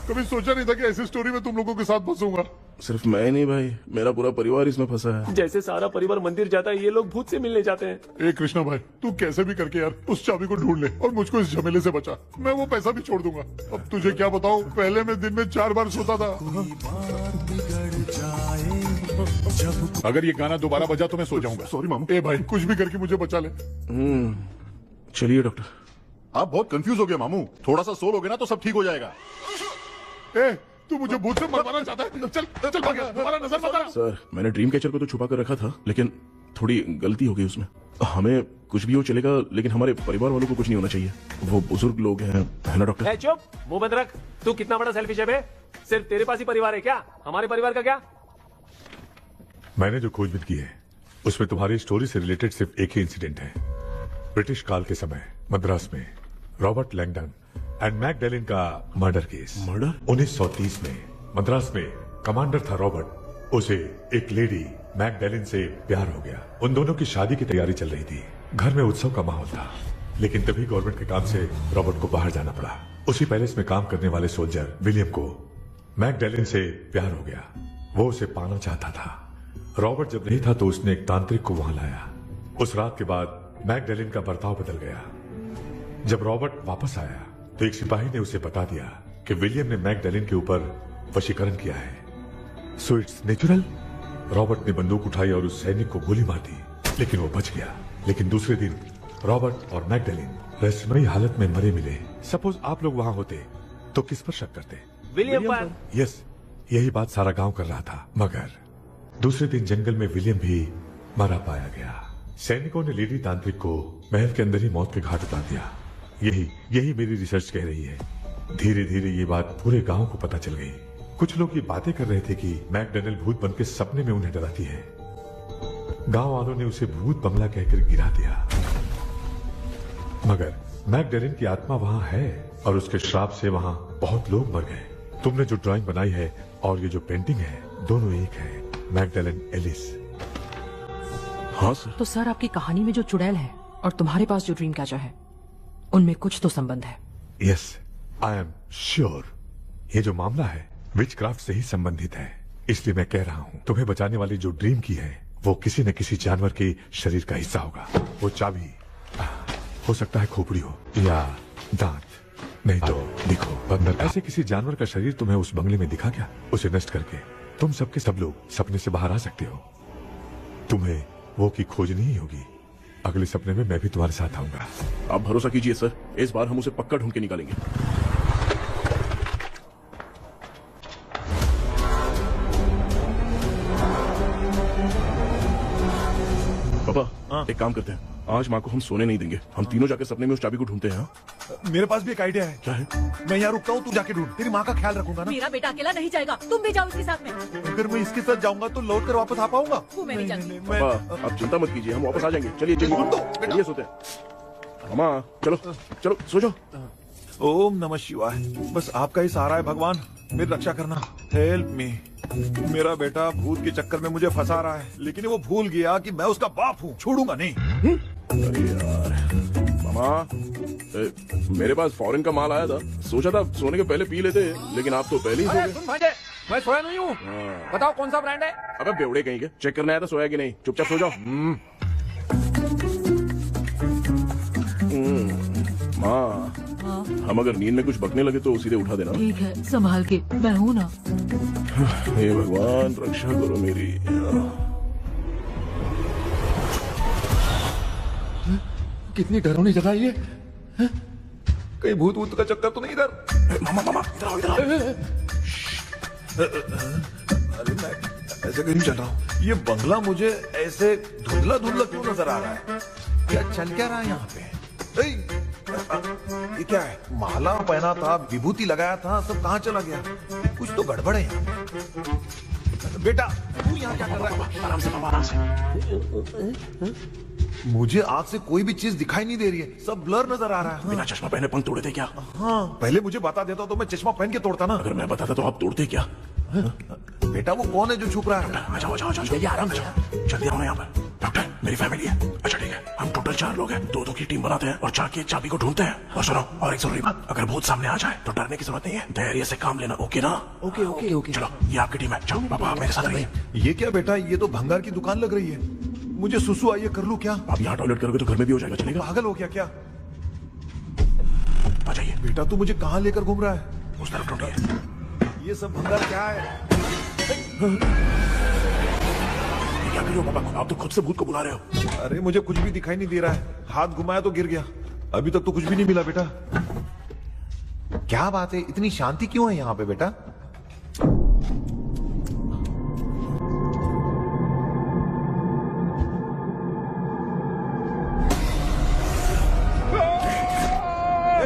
कभी सोचा नहीं था कि ऐसी स्टोरी में तुम लोगों के साथ फंसूंगा। सिर्फ मैं नहीं भाई, मेरा पूरा परिवार इसमें फंसा है। जैसे सारा परिवार मंदिर जाता है, ये लोग भूत से मिलने जाते हैं। ए कृष्णा भाई, तू कैसे भी करके यार उस चाबी को ढूंढ ले और मुझको इस झमेले से बचा। मैं वो पैसा भी छोड़ दूंगा। अब तुझे क्या बताऊं, पहले मैं दिन में 4 बार सोता था। अगर ये गाना दोबारा बजा तो मैं सो जाऊंगा। सॉरी मामू। ए भाई, कुछ भी करके मुझे बचा ले। चलिए डॉक्टर। आप बहुत कंफ्यूज हो गए मामू, थोड़ा सा सो लोगे ना तो सब ठीक हो जाएगा। ए, तू मुझे भूत से मरवाना चाहता है? चल चल भाग, हमारा नजर मत आना। सर, मैंने ड्रीम कैचर को तो छुपा कर रखा था, लेकिन थोड़ी गलती हो गई उसमें। हमें कुछ भी हो चलेगा, लेकिन हमारे परिवार वालों को कुछ नहीं होना चाहिए। वो बुजुर्ग लोग हैं, है ना डॉक्टर? ए चुप, मुंह बंद रख। तू कितना बड़ा सेल्फिश है बे? सिर्फ तेरे पास ही परिवार है क्या? हमारे परिवार का क्या? मैंने जो खोजबीन की है उसमें तुम्हारी स्टोरी से रिलेटेड सिर्फ एक ही इंसिडेंट है। ब्रिटिश काल के समय मद्रास में रॉबर्ट लैंगडन एंड मैकडैलिन का मर्डर केस। मर्डर? 1930 में मद्रास में कमांडर था रॉबर्ट, उसे एक लेडी मैकडैलिन से प्यार हो गया। उन दोनों की शादी की तैयारी चल रही थी, घर में उत्सव का माहौल था। लेकिन तभी गवर्नमेंट के काम से रॉबर्ट को बाहर जाना पड़ा। उसी पैलेस में काम करने वाले सोल्जर विलियम को मैकडैलिन से प्यार हो गया, वो उसे पाना चाहता था। रॉबर्ट जब नहीं था तो उसने एक तांत्रिक को वहां लाया। उस रात के बाद मैकडैलिन का बर्ताव बदल गया। जब रॉबर्ट वापस आया तो एक सिपाही ने उसे बता दिया कि विलियम ने मैकडैलिन के ऊपर वशीकरण किया है। So it's natural. रॉबर्ट ने बंदूक उठाई और उस सैनिक को गोली मार दी, लेकिन वो बच गया। लेकिन दूसरे दिन रॉबर्ट और मैकडैलिन रहस्यमयी हालत में मरे मिले। सपोज आप लोग वहां होते तो किस पर शक करते? विलियम पर। यस, यही बात सारा गांव कर रहा था। मगर दूसरे दिन जंगल में विलियम भी मरा पाया गया। सैनिकों ने लेडी तांत्रिक को महल के अंदर ही मौत के घाट उतार दिया। यही मेरी रिसर्च कह रही है। धीरे धीरे ये बात पूरे गांव को पता चल गई। कुछ लोग ये बातें कर रहे थे कि मैकडैनियल भूत बनके सपने में उन्हें डराती है। गांव वालों ने उसे भूत बंगला कहकर गिरा दिया। मगर मैकडैलिन की आत्मा वहां है और उसके श्राप से वहां बहुत लोग मर गए। तुमने जो ड्राइंग बनाई है और ये जो पेंटिंग है, दोनों एक है। मैकडैलिन एलिस। हाँ सर। तो सर, आपकी कहानी में जो चुड़ैल है और तुम्हारे पास जो ड्रीम कैचर है, उनमें कुछ तो संबंध है। Yes, I am sure. ये जो मामला है विचक्राफ्ट से ही संबंधित है। इसलिए मैं कह रहा हूँ, तुम्हें बचाने वाली जो ड्रीम की है वो किसी न किसी जानवर के शरीर का हिस्सा होगा। वो चाबी हो सकता है खोपड़ी हो या दांत नहीं तो देखो बंदर, ऐसे किसी जानवर का शरीर तुम्हें उस बंगले में दिखा क्या? उसे नष्ट करके तुम सबके सब लोग सपने से बाहर आ सकते हो। तुम्हें वो की खोजनी ही होगी। अगले सपने में मैं भी तुम्हारे साथ आऊंगा। आप भरोसा कीजिए सर, इस बार हम उसे पक्का ढूंढ के निकालेंगे। पापा एक काम करते हैं, आज माँ को हम सोने नहीं देंगे। हम तीनों जाके सपने में उस चाबी को ढूंढते हैं। मेरे पास भी एक आइडिया है। क्या है? मैं यहाँ रुकता हूँ, तू जाके ढूंढ। तेरी माँ का ख्याल रखूंगा ना। मेरा बेटा अकेला नहीं जाएगा, तुम भी जाओ इसके साथ में। अगर मैं इसके साथ जाऊंगा तो लौट कर वापस आ पाऊंगा? वो मैं नहीं जानती। पापा आप चिंता मत कीजिए, हम वापस आ जाएंगे। चलिए चलिए चलिए सोते हैं। मामा चलो चलो सो जाओ। ओम नमः शिवाय। बस आपका ही सहारा है भगवान, मेरी रक्षा करना। Help me. मेरा बेटा भूत के चक्कर में मुझे फंसा रहा है, लेकिन वो भूल गया कि मैं उसका बाप हूँ। छोड़ूंगा नहीं। अरे यार मामा, मेरे पास फॉरेन का माल आया था, सोचा था सोने के पहले पी लेते, लेकिन आप तो पहले ही सो गए। सुन भांजे, मैं सोया नहीं हूँ। बताओ कौन सा ब्रांड है? अबे बेवड़े कहीं के, चेक करना आया था सोया कि नहीं। चुपचाप सो जाओ। माँ हम अगर नींद में कुछ बकने लगे तो सीधे उठा देना। ठीक है, संभाल के, मैं हूँ ना। हे भगवान रक्षा करो मेरी। कितनी डरावनी जगह ये। कहीं भूत भूत का चक्कर तो नहीं इधर? मामा मामा इधर आओ, इधर आओ। अरे मैं ऐसे कहीं चल रहा हूँ। ये बंगला मुझे ऐसे धुंधला धुंधला क्यों नजर आ रहा है? क्या चल क्या रहा है यहाँ पे? ये क्या है? माला पहना था, विभूति लगाया था, सब कहाँ चला गया? कुछ तो गड़बड़ है यहाँ। बेटा तू यहाँ क्या कर रहा है? आराम से पापा, आराम से। मुझे आग से कोई भी चीज दिखाई नहीं दे रही है, सब ब्लर नजर आ रहा है। बिना चश्मा पहने पंख तोड़े थे क्या? हाँ, पहले मुझे बता देता तो मैं चश्मा पहन के तोड़ता ना। अगर मैं बताता तो आप तोड़ते क्या? बेटा वो कौन है जो छुप रहा है? आ जाओ, आ जाओ, आराम से जल्दी आओ यहाँ पर। डॉक्टर मेरी फैमिली है। अच्छा ठीक है, हम टोटल 4 लोग हैं, 2-2 की टीम बनाते हैं और जाके चाबी को ढूंढते हैं। और सुनो, और एक जरूरी बात, अगर भूत सामने आ जाए तो डरने की जरूरत नहीं है, धैर्य से काम लेना। ओके ना? Okay okay okay. चलो ये आपकी टीम है, जाओ पापा आप मेरे साथ रहिए। ये क्या बेटा, ये तो भंगार की दुकान लग रही है। मुझे सुसु आई है, कर लूं क्या? आप यहाँ टॉयलेट करोगे तो घर में भी हो जाएगा, चलेगा? पागल हो गया क्या? आ जाइए। बेटा तू मुझे कहाँ लेकर घूम रहा है? उस तरफ ढूंढिए। ये सब भंगार क्या है? क्या कर रहे हो पापा? आप तो खुद से भूत को बुला रहे हो। अरे मुझे कुछ भी दिखाई नहीं दे रहा है, हाथ घुमाया तो गिर गया। अभी तक तो कुछ भी नहीं मिला बेटा। क्या बात है, इतनी शांति क्यों है यहाँ पे बेटा?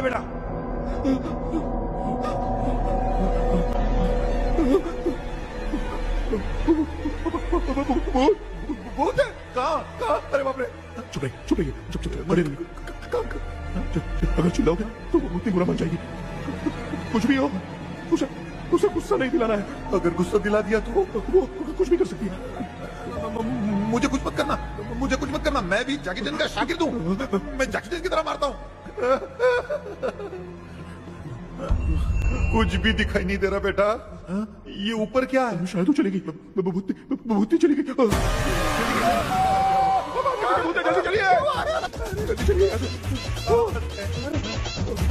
बेटा भूत है? कहाँ? अरे बाप रे। चुप रहिए, चुप बड़े रहिए। अगर चिल्लाओगे तो वो भूत बुरा मान जाएगी। कुछ भी हो, उसे गुस्सा नहीं दिलाना है। अगर गुस्सा दिला दिया तो वो कुछ भी कर सकती है। मुझे कुछ मत करना, मुझे कुछ मत करना। मैं भी जैकी चैन का शागिर्द हूँ, मैं जैकी चैन की तरह मारता हूँ। कुछ भी दिखाई नहीं दे रहा बेटा। ये ऊपर क्या है? शायद वो चलेगी, भूत चली गई। जल्दी चलिए।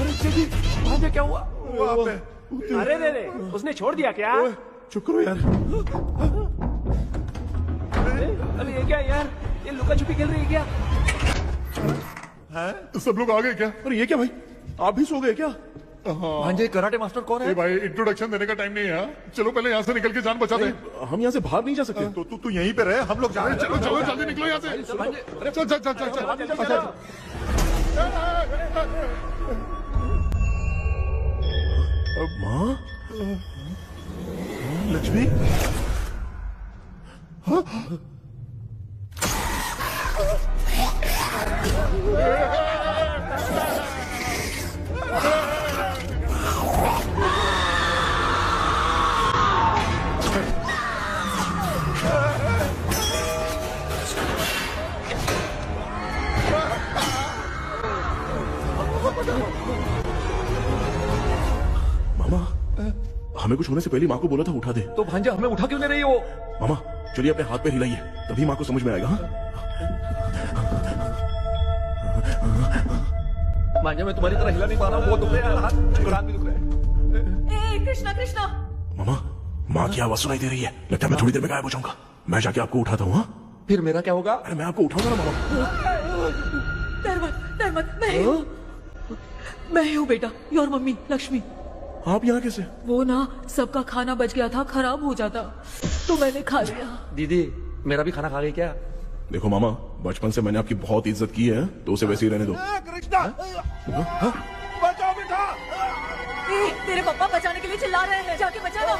अरे भांजे क्या हुआ? वहाँ पे। अरे रे, उसने छोड़ दिया क्या? चुप करो यार। अरे ये क्या यार, ये लुका छुपी खेल रही है क्या? हैं? सब लोग आ गए क्या? अरे ये क्या भाई, आप भी सो गए क्या? भांजे कराटे मास्टर कौन है? भाई इंट्रोडक्शन देने का टाइम नहीं है। चलो पहले यहाँ से निकल के जान बचा दे। हम यहाँ से बाहर नहीं जा सकते। तो तू यहीं पे रहे, हम लोग जा रहे हैं। चलो चलो जल्दी निकलो यहाँ से। चल। माँ, लक्ष्मी, मामा हमें कुछ होने से पहले माँ को बोला था उठा दे। तो भांजा हमें उठा क्यों नहीं रही हो? मामा चलिए अपने हाथ पे हिलाइए, तभी माँ को समझ में आएगा। हाँ? भांजे मैं तुम्हारी तरह हिला नहीं पा रहा हूँ, बहुत दुख रहे हैं हाथ, कान भी दुख रहे हैं। ए कृष्णा कृष्णा। मामा, माँ की आवाज सुनाई दे रही है, लगता है मैं थोड़ी देर में गायब हो जाऊंगा। मैं जाके आपको उठाता हूँ। हाँ, फिर मेरा क्या होगा? अरे मैं आपको उठाऊंगा ना मामा। डर मत, मैं हूँ बेटा, योर मम्मी लक्ष्मी। आप यहाँ कैसे? वो ना सबका खाना बच गया था, खराब हो जाता तो मैंने खा लिया। दीदी मेरा भी खाना खा गई क्या? देखो मामा, बचपन से मैंने आपकी बहुत इज्जत की है, तो उसे वैसे ही रहने दो। कृष्णा, बचाओ बेटा। तेरे पापा बचाने के लिए चिल्ला रहे हैं, जाके बचा लो।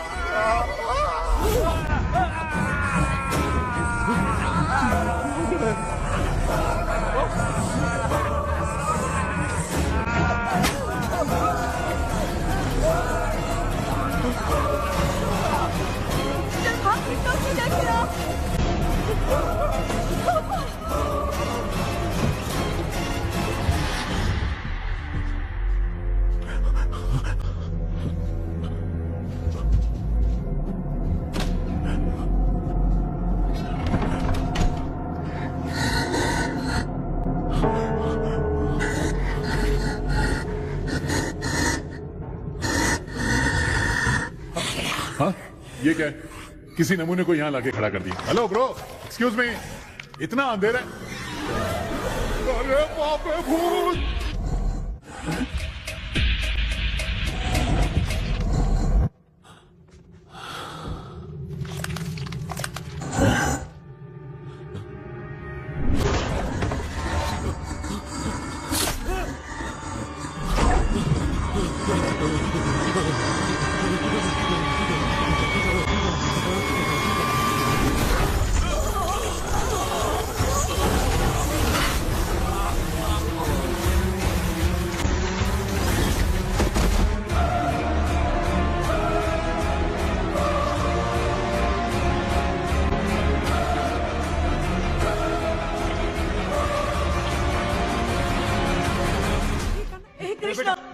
हाँ, ये क्या है? किसी नमूने को यहाँ लाके खड़ा कर दिया। हेलो ब्रो, एक्सक्यूज मी, इतना अंधेरा है। अरे बाप रे, भूत!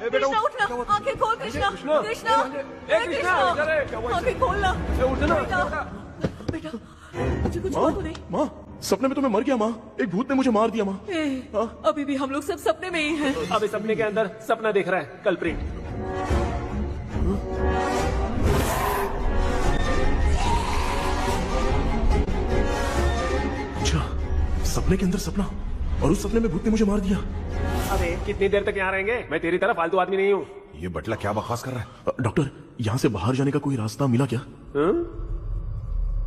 कृष्णा उठना, आंखें खोल कृष्णा, कृष्णा, आंखें खोलना। बेटा मुझे कुछ हुआ तो नहीं? माँ, सपने में तो मैं मर गया माँ, एक भूत ने मुझे मार दिया माँ। अभी भी हम लोग सब सपने में ही हैं। अभी सपने के अंदर सपना देख रहा है कल्प्रिट। अच्छा, सपने के अंदर सपना, और उस सपने में भूत ने मुझे मार दिया। अबे कितनी देर तक यहाँ रहेंगे? मैं तेरी तरह फालतू आदमी नहीं हूँ। ये बटला क्या बकवास कर रहा है? डॉक्टर, यहाँ से बाहर जाने का कोई रास्ता मिला क्या?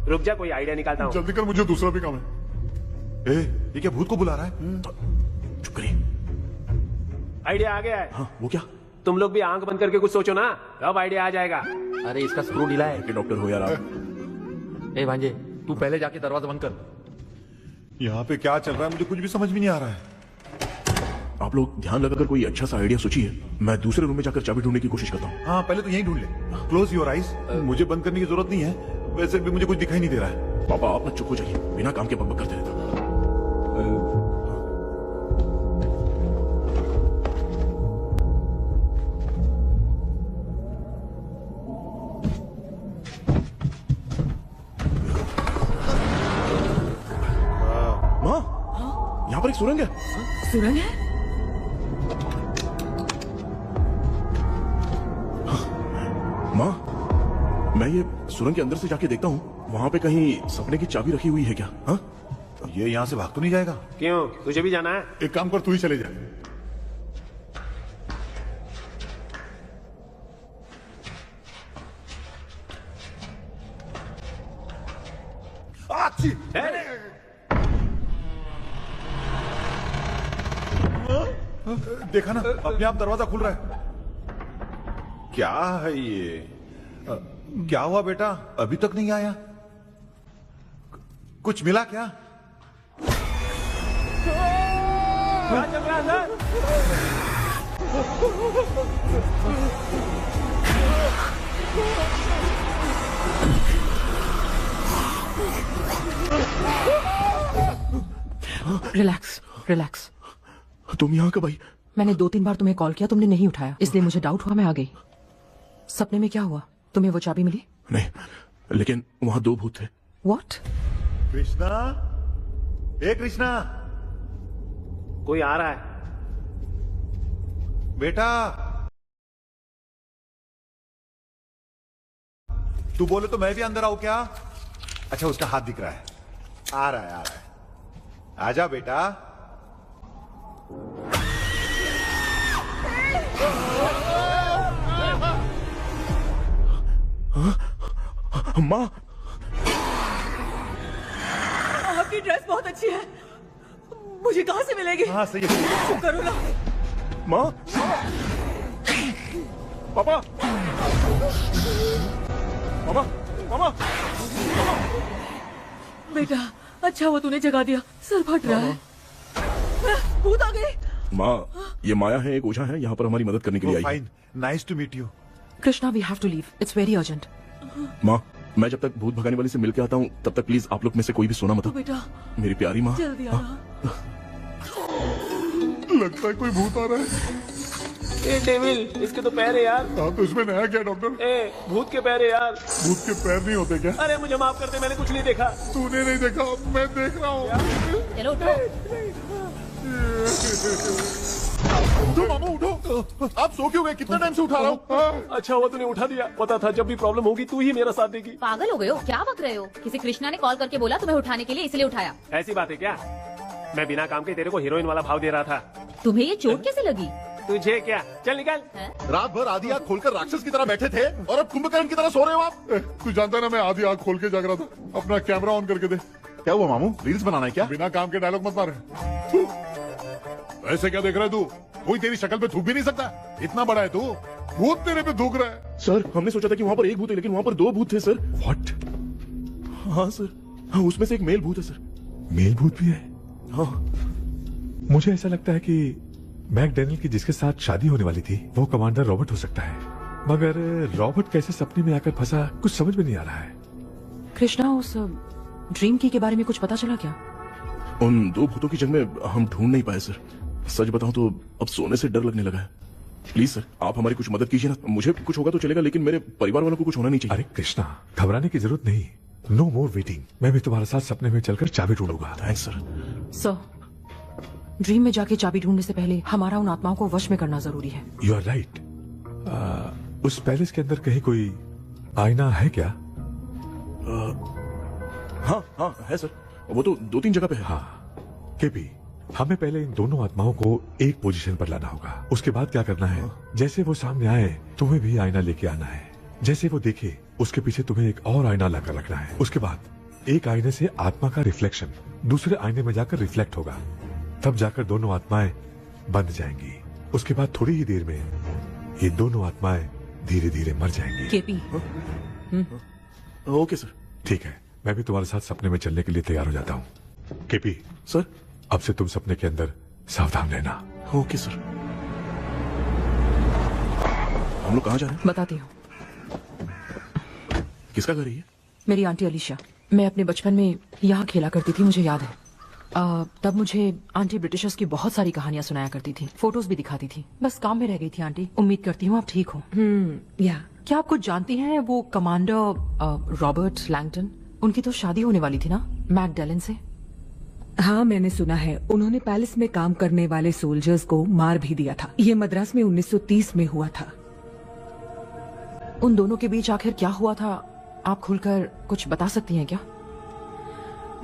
रुक जा, कोई आइडिया निकालता हूँ। जल्दी कर, मुझे दूसरा भी काम है। ये क्या भूत को बुला रहा है? चुप करिए। आइडिया आ गया है। हाँ, वो क्या? तुम लोग भी आंख बंद करके कुछ सोचो ना, अब आइडिया आ जाएगा। अरे इसका स्क्रू ढीला है। डॉक्टर हो यार आप। ए भांजे, तू पहले जाके दरवाजा बंद कर। यहाँ पे क्या चल रहा है मुझे कुछ भी समझ में नहीं आ रहा है। आप लोग ध्यान लगाकर कोई अच्छा सा आइडिया सोचिए, मैं दूसरे रूम में जाकर चाबी ढूंढने की कोशिश करता हूँ। हाँ, पहले तो यही ढूंढ ले। Close your eyes. मुझे बंद करने की जरूरत नहीं है, वैसे भी मुझे कुछ दिखाई नहीं दे रहा है। पापा आप ना चुप हो जाइए, बिना काम के बकबक करते रहता। माँ, यहाँ पर एक सुरंग है। सुरंग है? माँ, मैं ये सुरंग के अंदर से जाके देखता हूँ, वहाँ पे कहीं सपने की चाबी रखी हुई है क्या? हाँ, ये यहाँ से भाग तो नहीं जाएगा? क्यों, तुझे भी जाना है? एक काम कर, तू ही चले जा। देखा ना, अपने आप दरवाजा खुल रहा है। क्या है ये? क्या हुआ बेटा, अभी तक नहीं आया? कुछ मिला क्या? क्या चल रहा है अंदर? Relax relax. तुम यहाँ कब आई? मैंने 2-3 बार तुम्हें कॉल किया, तुमने नहीं उठाया, इसलिए मुझे डाउट हुआ, मैं आ गई। सपने में क्या हुआ? तुम्हें वो चाबी मिली? नहीं, लेकिन वहाँ 2 भूत थे। व्हाट? कृष्णा, ए कृष्णा, कोई आ रहा है। बेटा तू बोले तो मैं भी अंदर आऊं क्या? अच्छा उसका हाथ दिख रहा है, आ रहा है, आ रहा है। आजा बेटा। माँ, आपकी ड्रेस बहुत अच्छी है, मुझे कहाँ से मिलेगी? हाँ सही है। चुप करो ना। माँ, पापा, मामा, मामा, बेटा अच्छा हुआ तूने जगा दिया, सर फट रहा है। भूत आ गई। माँ, ये माया है, एक ओझा है, यहाँ पर हमारी मदद करने के लिए आई है। Fine, nice to meet you. Krishna we have to leave, it's very urgent. माँ, मैं जब तक भूत भगाने वाली से मिल के आता हूँ तब तक प्लीज आप लोग में से कोई भी सोना मत। तो बेटा मेरी प्यारी माँ, जल्दी आना। लगता है कोई भूत आ रहा है। ए डेविल, इसके तो पैर है यार। हाँ तो इसमें नया क्या डॉक्टर? ए भूत के पैर है यार। भूत के पैर नहीं होते क्या? अरे मुझे माफ कर दे, मैंने कुछ नहीं देखा। तूने नहीं देखा, मैं देख रहा हूँ। चलो उठो। उठो मामू उठो, आप सो क्यों गए? कितना टाइम से उठा रहा हूँ। अच्छा हुआ तूने उठा दिया, पता था जब भी प्रॉब्लम होगी तू ही मेरा साथ देगी। पागल हो गए हो क्या? बक रहे हो? किसी कृष्णा ने कॉल करके बोला तुम्हें उठाने के लिए, इसलिए उठाया। ऐसी बात है क्या? मैं बिना काम के तेरे को हीरोइन वाला भाव दे रहा था। तुम्हें ये चोट कैसे लगी? तुझे क्या, चल निकल। रात भर आधी आँख खोलकर राक्षस की तरह बैठे थे और अब कुंभकर्ण की तरह सो रहे हो आप। तू जानता है ना मैं आधी आँख खोल के जाग रहा था। अपना कैमरा ऑन करके दे। क्या हुआ मामू, रील्स बनाना है क्या? बिना काम के डायलॉग मत मार। ऐसे क्या देख रहा है तू? कोई तेरी शक्ल पे थूक भी नहीं सकता, इतना बड़ा है तू। भूत तेरे पे थूक रहा है। सर हमने सोचा था कि वहाँ पर एक भूत है लेकिन वहाँ पर दो भूत थे सर। व्हाट? हाँ सर, हाँ उसमें से एक मेल भूत है सर। मेल भूत भी है? हाँ। मुझे ऐसा लगता है कि मैकडैनियल की जिसके साथ शादी होने वाली थी वो कमांडर रॉबर्ट हो सकता है, मगर रॉबर्ट कैसे सपने में आकर फंसा कुछ समझ में नहीं आ रहा है। कृष्णा उस ड्रीम की के बारे में कुछ पता चला क्या? उन दो भूतों की जंग में हम ढूंढ नहीं पाए सर। सच बताऊं तो अब सोने से डर लगने लगा है। प्लीज सर आप हमारी कुछ मदद कीजिए ना। मुझे कुछ होगा तो चलेगा लेकिन मेरे परिवार वालों को कुछ होना नहीं चाहिए। अरे कृष्णा घबराने की जरूरत नहीं, नो मोर वेटिंग। मैं भी तुम्हारे साथ सपने में चलकर चाबी ढूंढूंगा। Thanks sir. सर ड्रीम में जाके चाबी ढूंढने से पहले हमारा उन आत्माओं को वश में करना जरूरी है। You are right. उस पैलेस के अंदर कहीं कोई आईना है क्या? हाँ हाँ है सर, वो तो 2-3 जगह पे है। हाँ केपी, हमें पहले इन दोनों आत्माओं को एक पोजीशन पर लाना होगा। उसके बाद क्या करना है, जैसे वो सामने आए तुम्हें भी आईना लेके आना है। जैसे वो देखे उसके पीछे तुम्हें एक और आईना लाकर रखना है। उसके बाद एक आईने से आत्मा का रिफ्लेक्शन दूसरे आईने में जाकर रिफ्लेक्ट होगा, तब जाकर दोनों आत्माएं बंद जाएंगी। उसके बाद थोड़ी ही देर में ये दोनों आत्माएं धीरे धीरे मर जाएंगी। KP okay sir. ठीक है, मैं भी तुम्हारे साथ सपने में चलने के लिए तैयार हो जाता हूँ। केपी सर, अब से तुम सपने के अंदर सावधान रहना। Okay sir. हम लोग कहाँ जा रहे हैं? बताती हूँ। किसका घर है ये? मेरी आंटी अलीशा। मैं अपने बचपन में यहाँ खेला करती थी, मुझे याद है। तब मुझे आंटी ब्रिटिशर्स की बहुत सारी कहानियां सुनाया करती थी, फोटोज भी दिखाती थी। बस काम में रह गई थी आंटी। उम्मीद करती हूँ आप ठीक हो। या क्या आप कुछ जानती हैं वो कमांडर रॉबर्ट लैंगटन? उनकी तो शादी होने वाली थी ना मैकडैलन से। हाँ मैंने सुना है, उन्होंने पैलेस में काम करने वाले सोल्जर्स को मार भी दिया था। ये मद्रास में 1930 में हुआ था। उन दोनों के बीच आखिर क्या हुआ था, आप खुलकर कुछ बता सकती हैं क्या?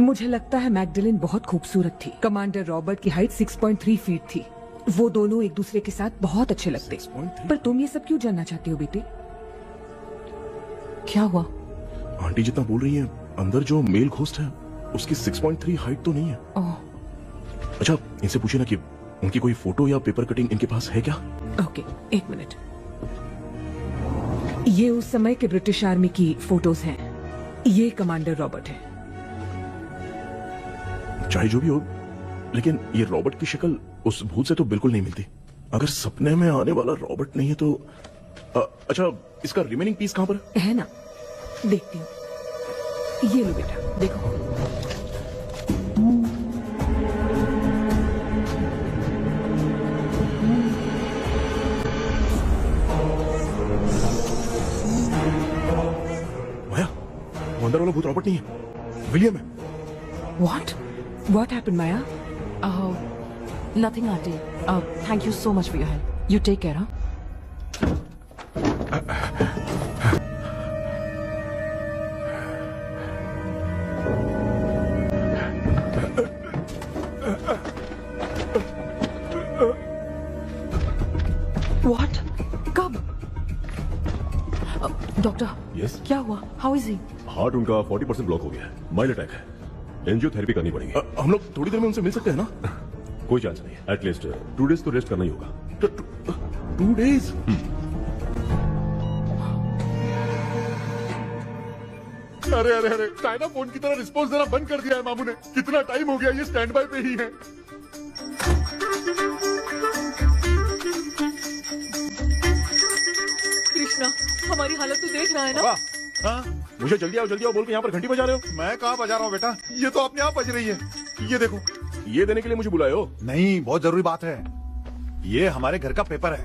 मुझे लगता है मैकडैलन बहुत खूबसूरत थी। कमांडर रॉबर्ट की हाइट 6.3 फीट थी। वो दोनों एक दूसरे के साथ बहुत अच्छे लगते। पर तुम ये सब क्यों जानना चाहती हो बेटे? क्या हुआ? आंटी जितना बोल रही है, अंदर जो मेल घोस्ट है उसकी 6.3 हाइट तो नहीं है। अच्छा इनसे पूछिए ना कि उनकी कोई फोटो या पेपर कटिंग इनके पास है क्या? ओके, एक मिनट। ये उस समय के ब्रिटिश आर्मी की फोटोज हैं। ये कमांडर रॉबर्ट है। चाहे जो भी हो, लेकिन ये रॉबर्ट की शक्ल उस भूत से तो बिल्कुल नहीं मिलती। अगर सपने में आने वाला रॉबर्ट नहीं है तो अच्छा इसका रिमेनिंग पीस कहाँ पर है? ना देखती हूँ। ये लो बेटा, देखो। माया, वो अंदर वाला भूत रॉबर्ट नहीं है, विलियम है। What happened, Maya? Nothing, auntie. Thank you so much for your help. You take care. What? कब? डॉक्टर यस क्या हुआ? How is he? हार्ट उनका 40% ब्लॉक हो गया है, माइल्ड अटैक है, एंजियोथेरेपी करनी पड़ेगी। हम लोग थोड़ी देर में उनसे मिल सकते हैं ना? कोई चांस नहीं, एटलीस्ट 2 डेज तो रेस्ट करना ही होगा। 2 डेज? अरे अरे अरे, चाइना फोन की तरह रिस्पॉन्स देना बंद कर दिया है मामू ने। कितना टाइम हो गया, ये स्टैंड बाय पे ही है। कृष्णा, हमारी हालत तो देख रहा है ना? हाँ? मुझे जल्दी आओ बोल के यहाँ पर घंटी बजा रहे हो। मैं कहाँ बजा रहा हूँ बेटा, ये तो अपने आप बज रही है। ये देखो। ये देने के लिए मुझे बुलाए हो? नहीं, बहुत जरूरी बात है। ये हमारे घर का पेपर है।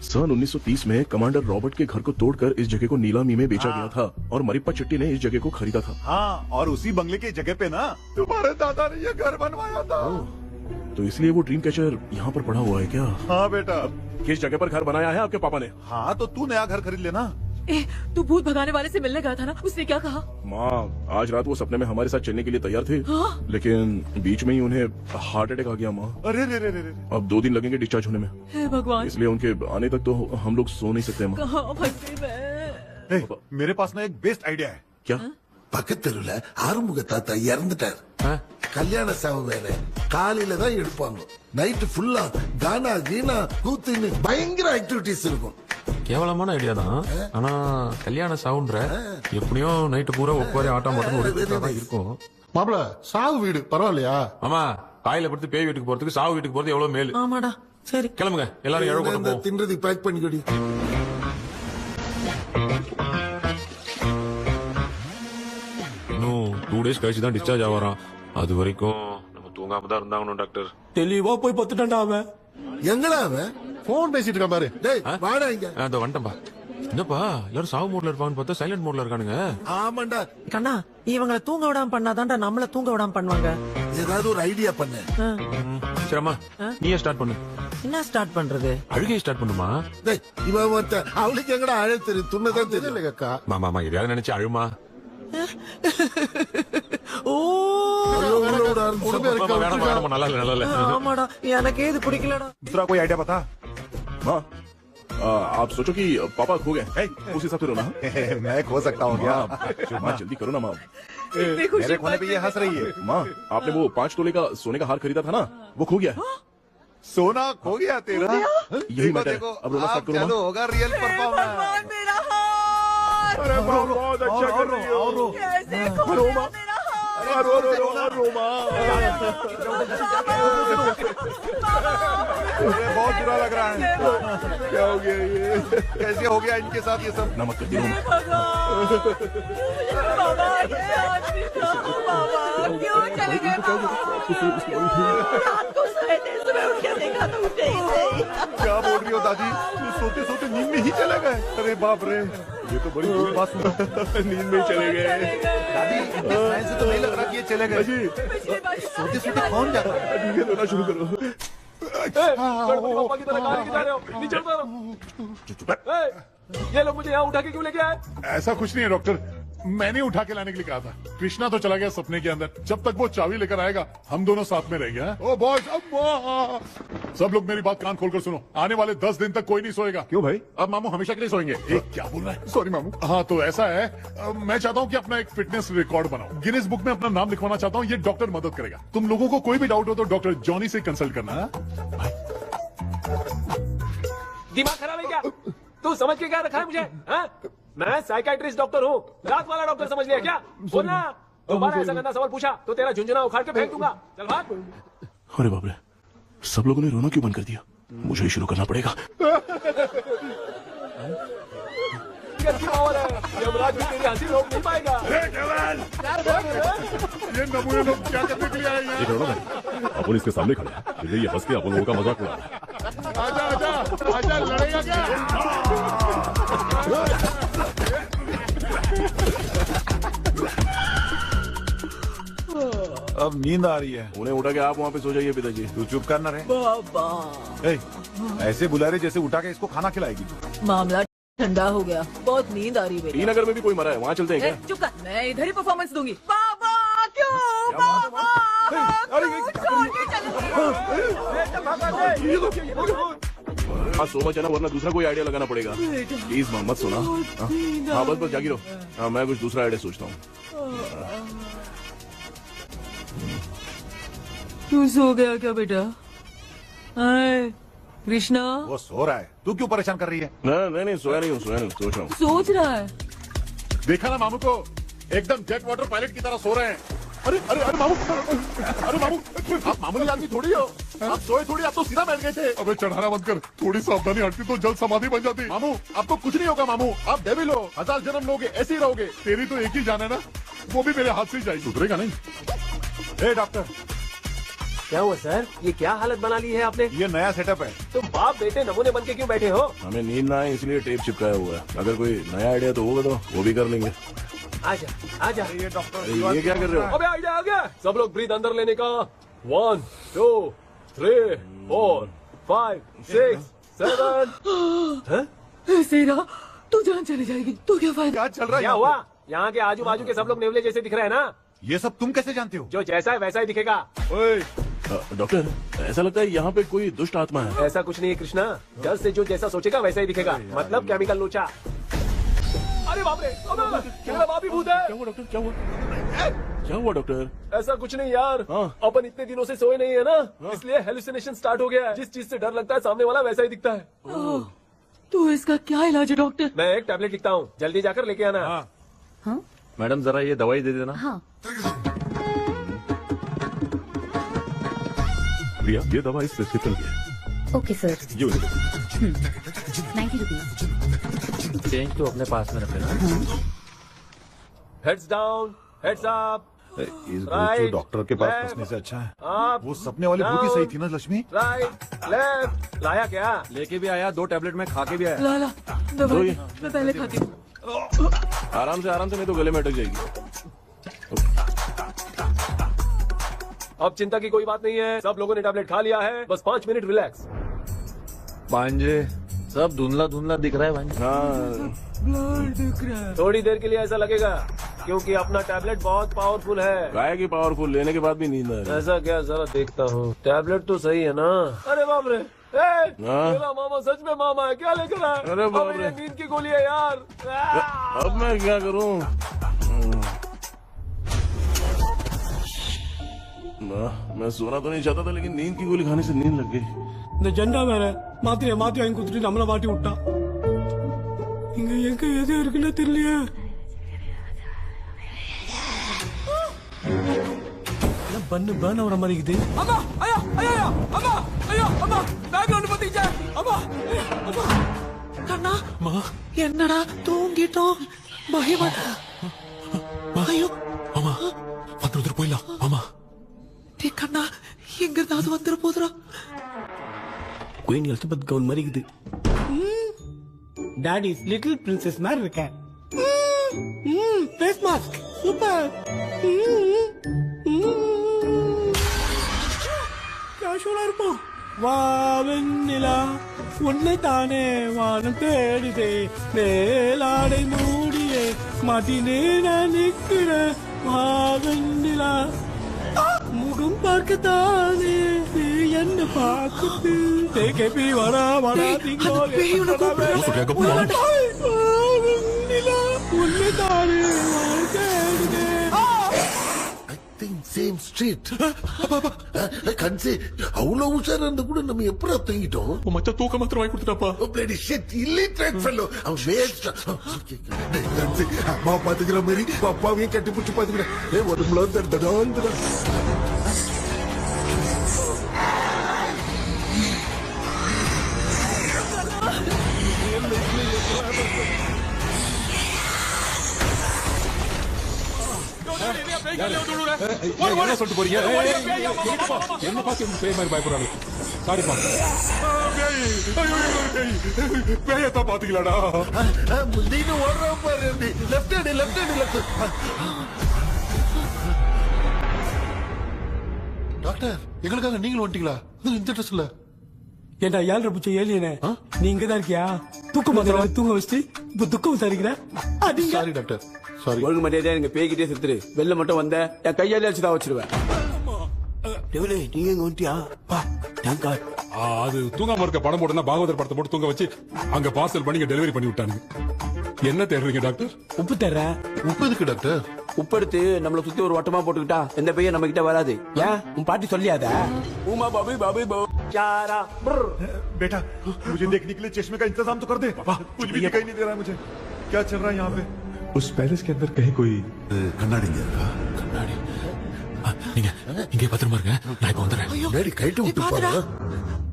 सन 1930 में कमांडर रॉबर्ट के घर को तोड़कर इस जगह को नीलामी में बेचा गया था और मरिप्पा चिट्टी ने इस जगह को खरीदा था। हाँ, और उसी बंगले की जगह पे ना तुम्हारे दादा ने ये घर बनवाया था। तो इसलिए वो ड्रीम कैचर यहाँ पर पड़ा हुआ है क्या? हाँ बेटा। किस जगह पर घर बनाया है आपके पापा ने? हाँ, तो तू नया घर खरीद लेना। तू भूत भगाने वाले से मिलने गया था ना, उसने क्या कहा? माँ, आज रात वो सपने में हमारे साथ चलने के लिए तैयार थे। हाँ? लेकिन बीच में ही उन्हें हार्ट अटैक आ गया माँ। अरे रे रे रे रे। अब 2 दिन लगेंगे डिस्चार्ज होने में। हे भगवान। इसलिए उनके आने तक तो हम लोग सो नहीं सकते माँ। कहाँ फंसे मैं? मेरे पास ना एक बेस्ट आइडिया है। क्या? பக்கத்தெருவுல ஆறுமுக தாத்தா இறந்துட்டார். கல்யாண சாவு வேற, காலையில தான் எடுப்பாங்க. நைட் ஃபுல்லா கானா கீனா கூத்துன்னு பயங்கர ஆக்டிவிட்டிஸ் இருக்கும். கேவலமான ஐடியா தான், ஆனா கல்யாண சாவுன்ற எப்படியும் நைட்டு பூரா ஒப்பாரி ஆட்டம் மட்டும் தான் இருக்கும். மாப்பிள, சாவு வீடு பரவாயில்லையா? ஆமா, காயில படுத்து பேய் வீட்டுக்கு போறதுக்கு சாவு வீட்டுக்கு போறது எவ்வளவு மேல். ஆமாடா, சரி கிளம்புங்க எல்லாரும். எழ கூட்டம் போ. தின்றதுக்கு பேக் பண்ணிக்கடி. இன்னும் 2 டேஸ் கழிச்சு தான் டிஸ்சார்ஜ் ஆவாராம். அது வரைக்கும் நம்ம தூங்காம தான் இருந்தாங்கணும் டாக்டர். தெளிவா போய் பத்துட்டான்டா அவன். எங்கடா அவன்? போன் பேசிட்டு இருக்கான் பாரு. டேய் வாடா இங்க. அந்த வந்துட்டம்பா. என்னப்பா எல்லாரும் சாவு மோட்ல இருப்பான்னு பார்த்தா சைலண்ட் மோட்ல இருக்கானுங்க. ஆமாண்டா கண்ணா, இவங்கள தூங்க விடாம பண்ணாதான்டா நம்மள தூங்க விடாம பண்ணுவாங்க. ஏதாவது ஒரு ஐடியா பண்ணு. சரிம்மா, நீயே ஸ்டார்ட் பண்ணு. என்ன ஸ்டார்ட் பண்றது? அழுகையை ஸ்டார்ட் பண்ணுமா. டேய் இவன் ஒருத்த அவளுக்கு எங்கடா அழ தெரியும், துண்ணதான் தெரியல அக்கா. மாமா எதையாவது நினைச்சு அழுமா. நல்லா இல்ல. ஆமாடா, எனக்கு இது பிடிக்கலடா. दूसरा कोई आइडिया बता। माँ, आप सोचो कि पापा खो गए, उस हिसाब से रोना। मैं खो सकता हूँ क्या? माँ जल्दी करो ना माँ। मेरे खोने पे ये हंस रही है। माँ, आपने वो 5 तोले का सोने का हार खरीदा था ना, वो खो गया है। सोना खो गया तेरा? यही मैटर है। अब रोना स्टार्ट करो माँ। होगा रियल परफॉर्मेंस। मेरा हाथ। अरे बहुत अच्छा कर रही हो। कैसे खो गया मेरा हाथ? रो माँ। बहुत बुरा लग रहा है। क्या हो गया ये? कैसे हो गया इनके साथ ये सब? नमक कर दिया। बाबा, ये आदमी था। बाबा, क्यों चले गए बाबा? रात को सोए थे, सुबह उठ के देखा तो उठे ही नहीं। क्या बोल रही हो दादी? सोते सोते नींद में ही चले गए? अरे बाप रे, ये तो बड़ी बुरी बात सुना। नींद में चले गए। दादी, इनके स्माइल से तो नहीं लग रहा कि ये चले गए। सोते सोते कौन जाता है? ठीक है, रोना शुरू करो। पापा की तरह कहां लेके जा रहे हो? नीचे उतारो। ये लोग मुझे यहाँ उठा के क्यों लेके आए? ऐसा कुछ नहीं है डॉक्टर, मैंने उठा के लाने के लिए कहा था। कृष्णा तो चला गया सपने के अंदर, जब तक वो चाबी लेकर आएगा हम दोनों साथ में रहेंगे। ओ बॉयज, सब लोग मेरी बात कान खोलकर सुनो। आने वाले 10 दिन तक कोई नहीं सोएगा। क्यों भाई? अब मामू हमेशा के लिए सोएंगे। क्या बोल रहा है? सॉरी मामू। हाँ तो ऐसा है, मैं चाहता हूँ कि अपना एक फिटनेस रिकॉर्ड बनाओ, गिनीज बुक में अपना नाम लिखवाना चाहता हूँ। ये डॉक्टर मदद करेगा। तुम लोगों को कोई भी डाउट हो तो डॉक्टर जॉनी से कंसल्ट करना। दिमाग खराब है क्या? तू समझ के क्या रखा है मुझे? हाँ? मैं साइकाइट्रिस्ट डॉक्टर हूँ, रात वाला डॉक्टर समझ लिया क्या? बोलना, दोबारा ऐसा गंदा सवाल पूछा तो तेरा झुंझुना उखाड़ के फेंक दूंगा। चल भाग। अरे बाप रे, सब लोगों ने रोना क्यों बंद कर दिया? मुझे ही शुरू करना पड़ेगा। कैसी माहौल है? यमराज भी तेरी हंसी रोक नहीं पाएगा। ये नमूने लोग क्या करने के लिए आए हैं? ये करो ना भाई, अपन इसके सामने खड़े हैं, फिर ये हंस के अपन लोगों का मजाक उड़ा रहा है। आजा आजा आजा, लड़ेगा क्या? अब नींद आ रही है। उन्हें उठा के आप वहाँ पे सो जाइए पिताजी। तू चुप करना रहे। बाबा। ऐसे बुलारे जैसे उठा के इसको खाना खिलाएगी। मामला ठंडा हो गया, बहुत नींद आ रही है। श्रीनगर में भी कोई मरा है, वहाँ चलते हैं क्या? चुप कर, मैं इधर ही परफॉर्मेंस दूंगी। बाबा क्यों? बाबा हाँ सो मच है ना, वरना दूसरा कोई आइडिया लगाना पड़ेगा। प्लीज मोहम्मद सोना। हाँ बस जागी रहो। हाँ मैं कुछ दूसरा आइडिया सोचता हूँ। तू सो गया क्या बेटा? कृष्णा वो सो रहा है, तू क्यों परेशान कर रही है? नहीं सोया नहीं हूँ, सोच रहा हूँ। सोच रहा है। देखा ना मामू को, एकदम जेट वाटर पायलट की तरह सो रहे हैं। अरे अरे अरे मामू, अरे मामू, आप मामूली आदमी थोड़ी हो, आप सोए थोड़ी, आप तो सीधा बैठ गए थे। अबे चढ़ाना बंद कर, थोड़ी सावधानी हटती तो जल्द समाधि बन जाती। मामू आपको कुछ नहीं होगा मामू, आप डेविल हो, 1000 जन्म लोगे, ऐसे ही रहोगे। तेरी तो एक ही जान है ना, वो भी मेरे हाथ से ही जाएगी, सुधरेगा नहीं। ए डॉक्टर, क्या हुआ सर? ये क्या हालत बना ली है आपने? ये नया सेटअप है। तुम बाप बेटे नमूने बन के क्यों बैठे हो? हमें नींद ना आए इसलिए टेप चिपकाया हुआ है। अगर कोई नया आइडिया तो वो बताओ, वो भी कर लेंगे। आजा आजा। ये डॉक्टर ये क्या कर रहे हो? अबे आइडिया आ गया। सब लोग ब्रीथ अंदर लेने का। 1 2 3 4 5 6 7। सेरा तू जान चली जाएगी तो क्या फायदा? क्या चल रहा है? क्या हुआ? यहाँ के आजू बाजू के सब लोग नेवले जैसे दिख रहे हैं ना? ये सब तुम कैसे जानते हो? जो जैसा है वैसा ही दिखेगा। डॉक्टर ऐसा लगता है यहाँ पे कोई दुष्ट आत्मा है। ऐसा कुछ नहीं है कृष्णा, डर से जो जैसा सोचेगा वैसा ही दिखेगा। मतलब केमिकल लोचा। अरे बाप रे, मेरा बाप ही भूत है। क्या हुआ डॉक्टर? क्या हुआ डॉक्टर? ऐसा कुछ नहीं यार, अपन इतने दिनों से सोए नहीं है ना, इसलिए हेलुसिनेशन स्टार्ट हो गया है। जिस चीज से डर लगता है सामने वाला वैसा ही दिखता है। तो इसका क्या इलाज है डॉक्टर? मैं एक टैबलेट लिखता हूँ, जल्दी जाकर लेके आना। हाँ? मैडम जरा ये दवाई दे देना। हाँ। प्रिया ये दवा इस प्रिस्क्रिप्शन की है। Okay sir. 90 रुपीज। चेंज तो अपने पास में रख लेना। Heads down, heads up. इस भूत को डॉक्टर के पास फंसने से अच्छा है वो सपने वाली भूत ही सही थी ना लक्ष्मी। Right left. लाया क्या? लेके भी आया, 2 टैबलेट में खा के भी आया। ला दवाई मैं पहले खाती हूँ। आराम से नहीं तो गले में अटक जाएगी। अब चिंता की कोई बात नहीं है, सब लोगों ने टैबलेट खा लिया है, बस 5 मिनट रिलैक्स। भांजे सब धुंधला धुंधला दिख रहा है भांजे। ब्लड दिख रहा है। थोड़ी देर के लिए ऐसा लगेगा क्योंकि अपना टैबलेट बहुत पावरफुल है। गाय की पावरफुल, लेने के बाद भी नींद आ रही है। ऐसा क्या? जरा देखता हूँ। टैबलेट तो सही है ना? अरे बाप रे, मेरा मामा सच में मामा है, क्या लेकर आया? अरे बाप रे, नींद की गोली है यार। अब मैं क्या करूँ? मैं सोना तो नहीं चाहता था, लेकिन नींद की गोली खाने से नींद लग गई। ஜெண்டா வேற மாத்திரைய மாத்தி வாங்கி கொடுத்துட்டு நம்மள மாட்டி விட்டான். இங்க எங்க எது இருக்குன்னு தெரியலையே. பண்ணு பர்ன் ஆவற மாதிரி இருக்குது. அம்மா ஐயா ஐயா அம்மா ஐயா அம்மா பேக்ரவுண்ட் பத்திச்சே அம்மா அம்மா கண்ணா மா என்னடா தூங்கிட்டோம் பயமா ஐயோ அம்மா வந்துரு போயிடலாம் அம்மா டே கண்ணா எங்க தாது வந்துற போதுடா குயின் எலிசபெத் கவுன் மாதிரி இருக்குது டாடி லிட்டில் பிரின்சஸ் மாதிரி இருக்கேன் ஃபேஸ் மாஸ்க் சூப்பர் கேஷுவலா இருப்போம் வா வெண்ணிலா உன்னை தானே வானம் தேடுதே மேலாடை மூடியே மாட்டினே நான் நிற்கிறேன் வா வெண்ணிலா முகம் பார்க்கத்தானே நீ என்ன பார்க்குது தேக்கி வரா வரா உன்னை தானே வானம் தேடுதே சேம் ஸ்ட்ரீட் கன்சே அவ்வளவு உஷாரா இருந்தா கூட நம்ம எப்படா தூங்கிட்டோம் மச்சா தூக்க மாத்திரம் வாங்கி கொடுத்துட்டாப்பா பிளடி ஷிட் இல்லிட்ரேட் ஃபெல்லோ அவன் வேஸ்ட் கன்சே அம்மா பாத்துக்கிற மாதிரி அப்பாவையும் கட்டி பிடிச்சி பாத்துக்கிற ஒரு முளம் தடதான் என்ன சொல்லிட்டு போறீங்க என்ன பார்த்து பேய் மாதிரி பயப்படுறாங்க சாரிப்பா பேயத்தான் பாத்தீங்களாடா நீனு ஓடுற பாரு லெஃப்ட் ஹேண்ட் டாக்டர் எங்களுக்காக நீங்களும் வந்துட்டீங்களா இந்த ட்ரெஸ்ல ஏண்டா 7:30 ஏலியனே நீ இங்க தான் இருக்கியா? தூங்க வச்சு இப்ப துக்கம் விசாரிக்கிற? Sorry doctor sorry. ஒழுங்கு மரியாதையா எங்க பேய்கிட்டே செத்துரு. வெளில மட்டும் வந்த என் கையாலே வச்சு தான் வச்சிருவேன். டெவிலே நீங்க எங்க வந்துட்டியா? பா தேங்க் காட். அது தூங்காம இருக்க படம் போட்டுனா பாகவதர் படத்தை போட்டு தூங்க வச்சு அங்க பார்சல் பண்ணி டெலிவரி பண்ணி விட்டானுங்க. என்ன தேடுறீங்க டாக்டர்? உப்பு தர்றேன். உப்பு எதுக்கு டாக்டர்? உப்பு எடுத்து நம்மள சுத்தி ஒரு வட்டமா போட்டுக்கிட்டா எந்த பையன் நம்ம கிட்ட வராது. ஏன் உன் பாட்டி சொல்லியாத? உமா பாபி பாபி போ चारा बेटा मुझे देखने के लिए चश्मे का इंतजाम तो कर दे। कुछ भी दिखाई नहीं दे रहा है मुझे, क्या चल रहा है यहाँ पे? उस पैलेस के अंदर कहीं कोई कन्नाडी नहीं रहा? கண்ணாடி நீங்க இங்கே பத்திரமா இருங்க, நான் இப்ப வந்துடுறேன். டேடி கைட்டு விட்டு போற.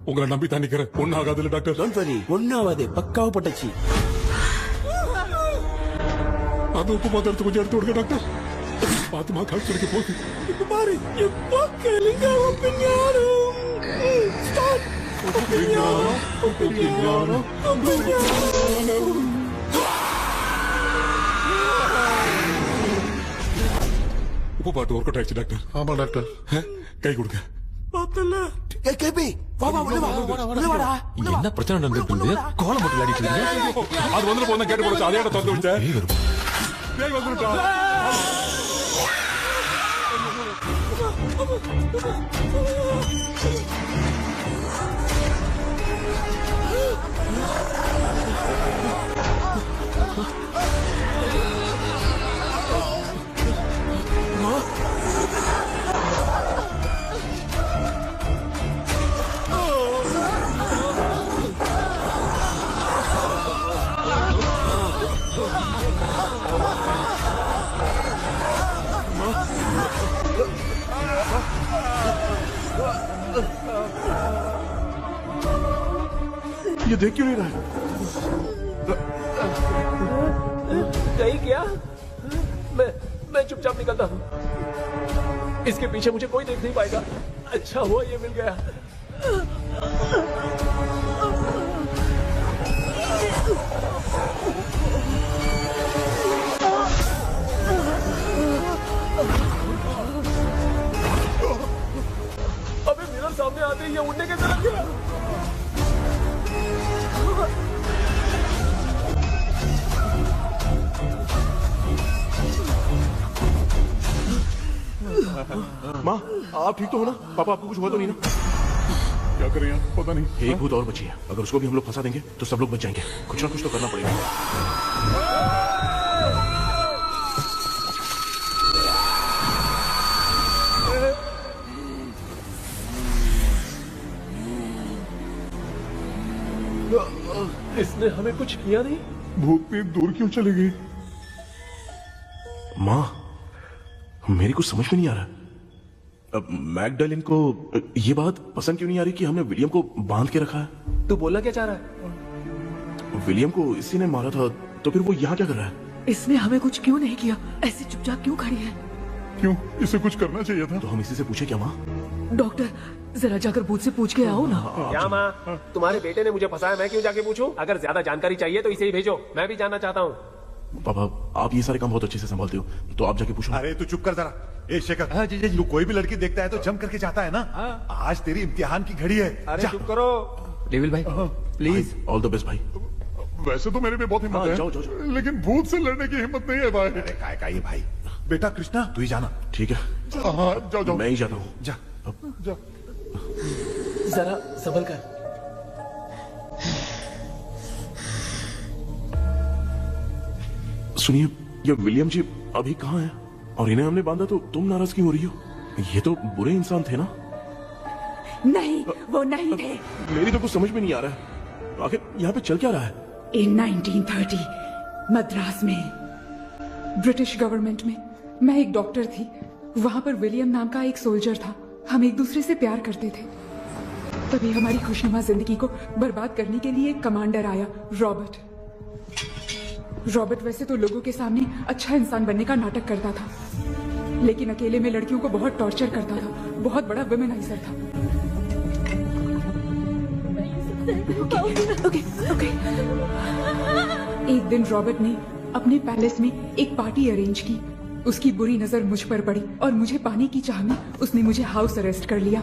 உங்களை நம்பி தான் நிக்கிறேன். ஒன்னும் ஆகாதுல்ல டாக்டர்? டோன்ட் வரி, ஒன்னும் ஆகாது, பக்காவா பட்டுச்சு. அது உப்பு பாத்திரத்தை கொஞ்சம் எடுத்து விடுங்க டாக்டர். பாத்துமா கால் சொல்லிக்க போகுது. இப்ப பாரு எப்போ கேளுங்க ஒப்பினியானோ. ஸ்டார்ட் ஒப்பினியானோ ஒப்பினியானோ ஒப்பினியானோ. உப்பு பாட்டு ஒர்க் அவுட் ஆயிடுச்சு டாக்டர். ஆமா டாக்டர். கை கொடுங்க. பாத்தல ஏ கேபி வா வா உள்ள வாடா. இங்க என்ன பிரச்சனை நடந்துட்டு இருக்கு? கோலம் போட்டு விளையாடிட்டு இருக்கீங்க. அது வந்து போனா கேட்டு போச்சு. அதே இடம் தந்து விட்டேன். பேய் வந்துட்டா. ये देख क्यों नहीं रहा है? नहीं क्या? मैं चुपचाप निकलता हूँ। इसके पीछे मुझे कोई देख नहीं पाएगा। अच्छा हुआ ये मिल गया। अबे मिरर सामने आते ही ये उड़ने के तरफ गया। माँ आप ठीक तो हो ना? पापा आपको कुछ हुआ तो नहीं ना? क्या कर रहे हैं पता नहीं। एक भूत और बची है, अगर उसको भी हम लोग फंसा देंगे तो सब लोग बच जाएंगे। कुछ ना कुछ तो करना पड़ेगा। इसने हमें कुछ किया नहीं। भूतनी दूर क्यों चली गई? माँ मेरी कुछ समझ में नहीं आ रहा। अब मैगडालिन को ये बात पसंद क्यों नहीं आ रही कि हमने विलियम को बांध के रखा है? तू बोलना क्या चाह रहा है? विलियम को इसी ने मारा था, तो फिर वो यहाँ क्या कर रहा है? इसने हमें कुछ क्यों नहीं किया? ऐसे चुपचाप क्यों खड़ी है? क्यों? इसे कुछ करना चाहिए था। तो हम इसी से पूछे क्या माँ? डॉक्टर जरा जाकर भूत से पूछ के आओ ना। क्या माँ? तुम्हारे बेटे ने मुझे फंसाया, मैं क्यों जाके पूछूं? अगर ज्यादा जानकारी चाहिए तो इसे ही भेजो, मैं भी जानना चाहता हूँ। पापा आप ये सारे काम बहुत अच्छे से संभालते हो, तो आप जाके पूछो। अरे तू चुप कर जरा। ए शेखर, तू कोई भी लड़की देखता है तो जम करके जाता है ना। आज तेरी इम्तिहान की घड़ी है। अरे चुप करो। डेविल भाई प्लीज। ऑल द बेस्ट भाई। वैसे तो मेरे में बहुत हिम्मत है, जाओ, जाओ, जाओ। लेकिन भूत से लड़ने की हिम्मत नहीं है भाई। अरे काय का ये भाई। बेटा कृष्णा तू ही जाना। ठीक है। हाँ जाओ जाओ। मैं ही जाता हूँ। जा जा। जरा संभल कर। सुनिए, ये विलियम जी अभी कहाँ हैं? और इन्हें हमने बांधा तो तुम नाराज क्यों हो रही हो? ये तो बुरे इंसान थे ना? नहीं वो नहीं थे। मेरी तो कुछ समझ में नहीं आ रहा है। आखिर यहाँ पे चल क्या रहा है? इन 1930 मद्रास में ब्रिटिश गवर्नमेंट में मैं एक डॉक्टर थी। वहां पर विलियम नाम का एक सोल्जर था। हम एक दूसरे से प्यार करते थे। तभी हमारी खुशनुमा जिंदगी को बर्बाद करने के लिए एक कमांडर आया, रॉबर्ट। रॉबर्ट वैसे तो लोगों के सामने अच्छा इंसान बनने का नाटक करता था, लेकिन अकेले में लड़कियों को बहुत टॉर्चर करता था। बहुत बड़ा वुमेनाइजर था। ओके। एक दिन रॉबर्ट ने अपने पैलेस में एक पार्टी अरेंज की। उसकी बुरी नजर मुझ पर पड़ी और मुझे पाने की चाह में उसने मुझे हाउस अरेस्ट कर लिया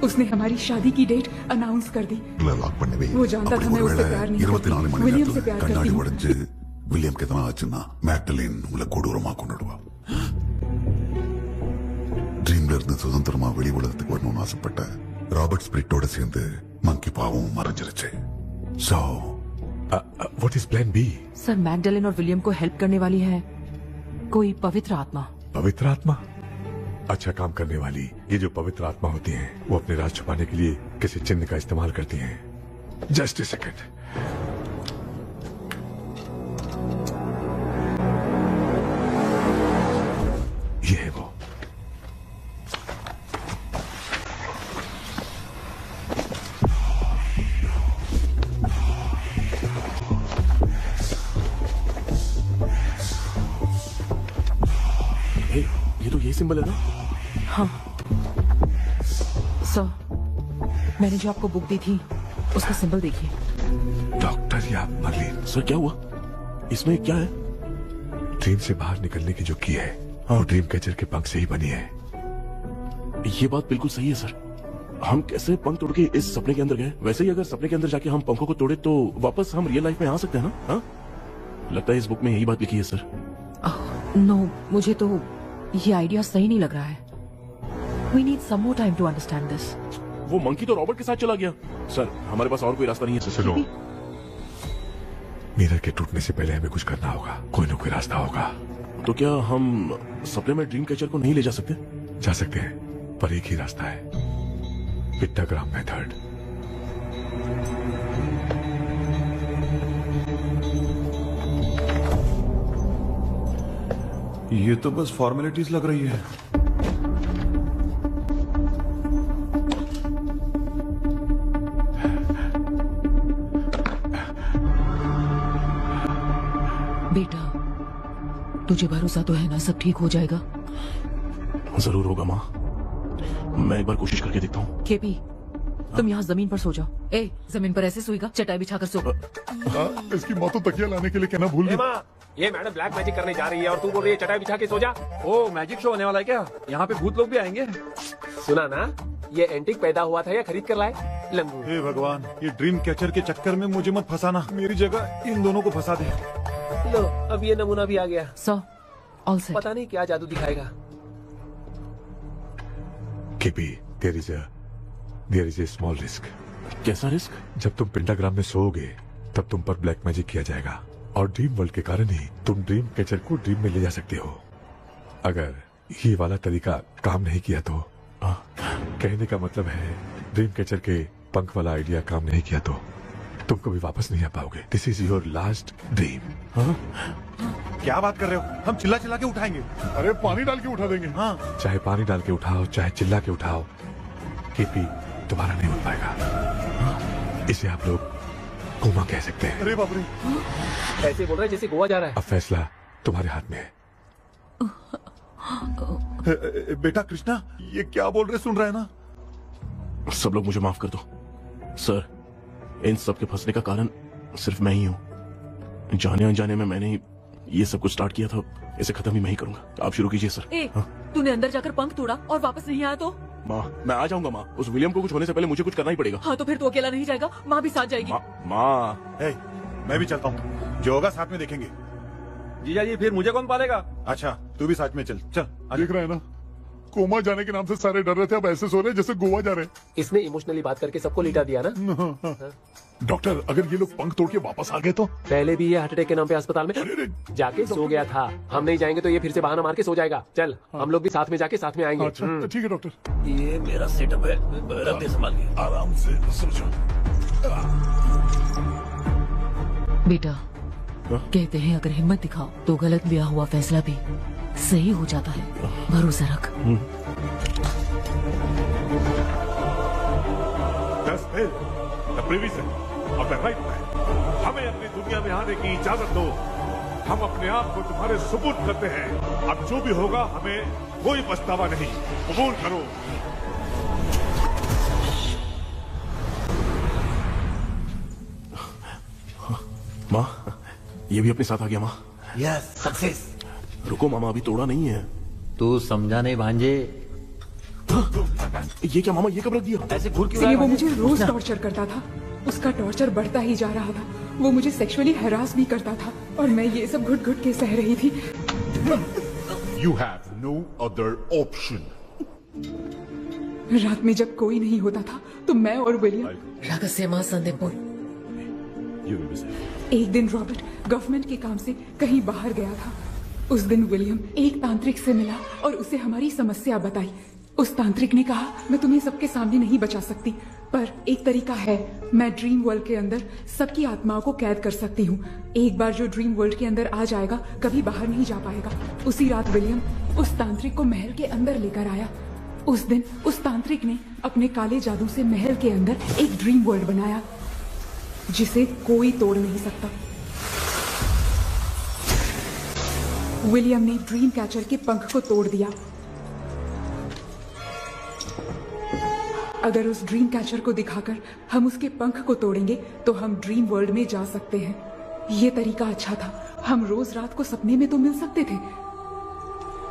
उसने हमारी शादी की डेट अनाउंस कर दी। லாக் பண்ணி வை. वो जानता था मैं उससे प्यार नहीं 24 करती, மணி विलियम से நேரத்துல प्यार கண்ணாடி करती हूँ। உடைஞ்சு வில்லியம் எதனா ஆச்சுன்னா மேக்டலின் உங்களை கொடூரமா கொண்டுடுவா. ட்ரீம்ல இருந்து சுதந்திரமா வெளி உலகத்துக்கு வரணும்னு ஆசைப்பட்ட ராபர்ட் ஸ்பிரிட்டோட சேர்ந்து மங்கி பாவம் மறைஞ்சிருச்சு. So, what is plan B? Sir Magdalene और विलियम को हेल्प करने वाली है कोई पवित्र आत्मा। पवित्र आत्मा? अच्छा काम करने वाली ये जो पवित्र आत्मा होती हैं, वो अपने राज छुपाने के लिए किसी चिन्ह का इस्तेमाल करती हैं। Just a second. ये है वो। ये तो यही सिंबल है ना? हाँ सर, मैंने जो आपको बुक दी थी उसका सिंबल देखिए। डॉक्टर या मर्लिन। सर क्या हुआ? इसमें क्या है? ड्रीम से बाहर निकलने की जो की है, वो ड्रीम कैचर के पंख से ही बनी है। ये बात बिल्कुल सही है सर। हम कैसे पंख तोड़ के इस सपने के अंदर गए? वैसे ही अगर सपने के अंदर जाके हम पंखों को तोड़े तो वापस हम रियल लाइफ में आ सकते हैं ना? हाँ? लगता है इस बुक में यही बात लिखी है सर। नो, मुझे तो ये आइडिया सही नहीं लग रहा है। We need some more time to understand this. वो मंकी तो रॉबर्ट के साथ चला गया। सर हमारे पास और कोई रास्ता नहीं है। सुनो, मिरर के टूटने से पहले हमें कुछ करना होगा। कोई ना कोई रास्ता होगा। तो क्या हम सपने में ड्रीम कैचर को नहीं ले जा सकते? जा सकते हैं, पर एक ही रास्ता है, पिक्टाग्राम मेथड। ये तो बस फॉर्मेलिटीज लग रही है। बेटा, तुझे भरोसा तो है ना सब ठीक हो जाएगा? जरूर होगा माँ, मैं एक बार कोशिश करके देखता हूँ। केपी, तुम यहाँ जमीन पर सो जाओ। ए, जमीन पर ऐसे सोएगा? चटाई बिछाकर सो। इसकी माँ तो तकिया लाने के लिए कहना भूल गई। ये मैडम ब्लैक मैजिक करने जा रही है और तू बोल रही है चटाई बिछा के सो जा। ओ, मैजिक शो होने वाला है क्या? यहाँ पे भूत लोग भी आएंगे? सुना ना, ये एंटीक पैदा हुआ था या खरीद कर लाए? लंबू। हे भगवान, ये ड्रीम कैचर के चक्कर में मुझे मत फंसाना। मेरी जगह इन दोनों को फंसा दे। लो, अब ये नमूना भी आ गया। So, all set. पता नहीं क्या जादू दिखाएगा। KP, there is a small risk. कैसा रिस्क? जब तुम पिंडाग्राम में सोओगे तब तुम पर ब्लैक मैजिक किया जाएगा और ड्रीम वर्ल्ड के कारण ही तुम ड्रीम कैचर को ड्रीम में ले जा सकते हो। अगर ये वाला तरीका काम नहीं किया तो कहने का मतलब है ड्रीम कैचर के पंख वाला आइडिया काम नहीं किया तो तुम कभी वापस नहीं आ पाओगे। This is your last dream. क्या बात कर रहे हो? हम चिल्ला चिल्ला के उठाएंगे। अरे पानी डाल के उठा देंगे। हाँ, चाहे पानी डाल के उठाओ, चाहे चिल्ला के उठाओ, केपी दोबारा नहीं उठ पाएगा। इसे आप लोग कोमा कह सकते हैं। अरे बाप रे, ऐसे बोल रहे जैसे गोवा जा रहा है। अब फैसला तुम्हारे हाथ में है। बेटा कृष्णा, ये क्या बोल रहे सुन रहे हैं ना? सब लोग मुझे माफ कर दो सर। इन सब के फंसने का कारण सिर्फ मैं ही हूँ। जाने अनजाने में मैंने ये सब कुछ स्टार्ट किया था, इसे खत्म ही मैं ही करूंगा। आप शुरू कीजिए सर। तूने अंदर जाकर पंख तोड़ा और वापस नहीं आया तो? माँ, मैं आ जाऊंगा माँ। उस विलियम को कुछ होने से पहले मुझे कुछ करना ही पड़ेगा। हाँ, तो फिर तू अकेला नहीं जाएगा, माँ भी साथ जाएगी। माँ, मैं भी चलता हूँ, जो होगा साथ में देखेंगे। जीजा जी, फिर मुझे कौन पालेगा? अच्छा, तू भी साथ में चल। चल, देख रहा है ना, कोमा जाने के नाम से सारे डर रहे थे, अब ऐसे सो रहे जैसे गोवा जा रहे हैं। इसने इमोशनली बात करके सबको लिटा दिया ना। डॉक्टर, अगर ये लोग पंख तोड़ के वापस आ गए तो? पहले भी ये हार्ट अटैक के नाम पे अस्पताल में जाके सो गया था। हम नहीं जाएंगे तो ये फिर से बहाना मार के सो जाएगा। चल, हम लोग भी साथ में जाके साथ में आएंगे। अच्छा, ठीक है डॉक्टर। ये मेरा सेटअप है, रख दे संभाल के। आराम से सो जाओ। बेटा, कहते हैं अगर हिम्मत दिखाओ तो गलत लिया हुआ फैसला भी सही हो जाता है। भरोसा रख। हमें अपनी दुनिया में आने की इजाजत दो। हम अपने आप को तुम्हारे सुपुर्द करते हैं। अब जो भी होगा हमें कोई पछतावा नहीं। कबूल करो। माँ, ये भी अपने साथ आ गया। माँ, यस, सक्सेस। रुको मामा, अभी तोड़ा नहीं है। तू समझा नहीं भांजे। ये क्या मामा, ये कब रख दिया? ऐसे घूर क्यों इसलिए वो रहा है? मुझे रोज टॉर्चर करता था। उसका टॉर्चर बढ़ता ही जा रहा था। वो मुझे सेक्सुअली हैरास भी करता था और मैं ये सब घुट घुट के सह रही थी। You have no other option. रात में जब कोई नहीं होता था तो मैं और विलियम रहस्यमा संदेपुर। एक दिन रॉबर्ट गवर्नमेंट के काम से कहीं बाहर गया था। उस दिन विलियम एक तांत्रिक से मिला और उसे हमारी समस्या बताई। उस तांत्रिक ने कहा, मैं तुम्हें सबके सामने नहीं बचा सकती, पर एक तरीका है। मैं ड्रीम वर्ल्ड के अंदर सबकी आत्माओं को कैद कर सकती हूँ। एक बार जो ड्रीम वर्ल्ड के अंदर आ जाएगा कभी बाहर नहीं जा पाएगा। उसी रात विलियम उस तांत्रिक को महल के अंदर लेकर आया। उस दिन उस तांत्रिक ने अपने काले जादू से महल के अंदर एक ड्रीम वर्ल्ड बनाया जिसे कोई तोड़ नहीं सकता। विलियम ने ड्रीम कैचर के पंख को तोड़ दिया। अगर उस ड्रीम कैचर को दिखाकर हम उसके पंख को तोड़ेंगे तो हम ड्रीम वर्ल्ड में जा सकते हैं। ये तरीका अच्छा था। हम रोज रात को सपने में तो मिल सकते थे,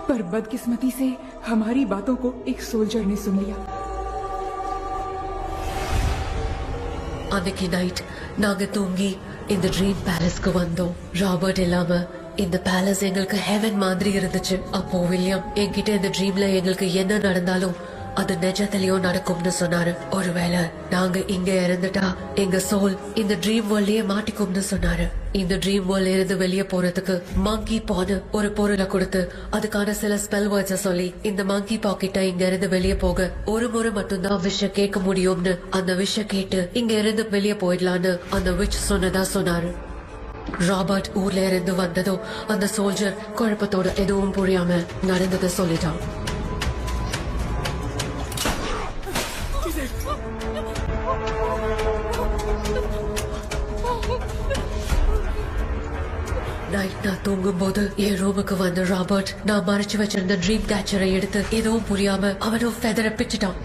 पर बदकिस्मती से हमारी बातों को एक सोल्जर ने सुन लिया। அன்னைக்கு நைட் நாங்க தூங்கி இந்த ட்ரீம் பேலஸ்க்கு வந்தோம். ராபர்ட் இல்லாம இந்த பேலஸ் எங்களுக்கு ஹெவன் மாதிரி இருந்துச்சு. அப்போ வில்லியம் என்கிட்ட இந்த ட்ரீம்ல எங்களுக்கு என்ன நடந்தாலும் அது நிஜத்திலயும் நடக்கும்னு சொன்னாரு. ஒருவேளை நாங்க இங்க இறந்துட்டா எங்க சோல் இந்த ட்ரீம் வேர்ல்ட்லயே மாட்டிக்கும்னு சொன்னாரு. இந்த ட்ரீம் வேர்ல்ட்ல இருந்து வெளியே போறதுக்கு மங்கி பான்னு ஒரு பொருளை கொடுத்து அதுக்கான சில ஸ்பெல் வேர்ட்ஸ் சொல்லி இந்த மங்கி பாக்கெட்டை இங்க இருந்து வெளியே போக ஒரு முறை மட்டும்தான் விஷ கேட்க முடியும்னு அந்த விஷ கேட்டு இங்க இருந்து வெளியே போயிடலான்னு அந்த விச் சொன்னதா சொன்னாரு. ராபர்ட் ஊர்ல இருந்து வந்ததும் அந்த சோல்ஜர் குழப்பத்தோட எதுவும் புரியாம நடந்ததை சொல்லிட்டான். நைட் நான் தூங்கும் போது என் ரூமுக்கு வந்த ராபர்ட் நான் மறைச்சு வச்சிருந்த ட்ரீம் கேச்சரை எடுத்து எதுவும் புரியாம அவனும் ஃபெதரை பிச்சுட்டான்.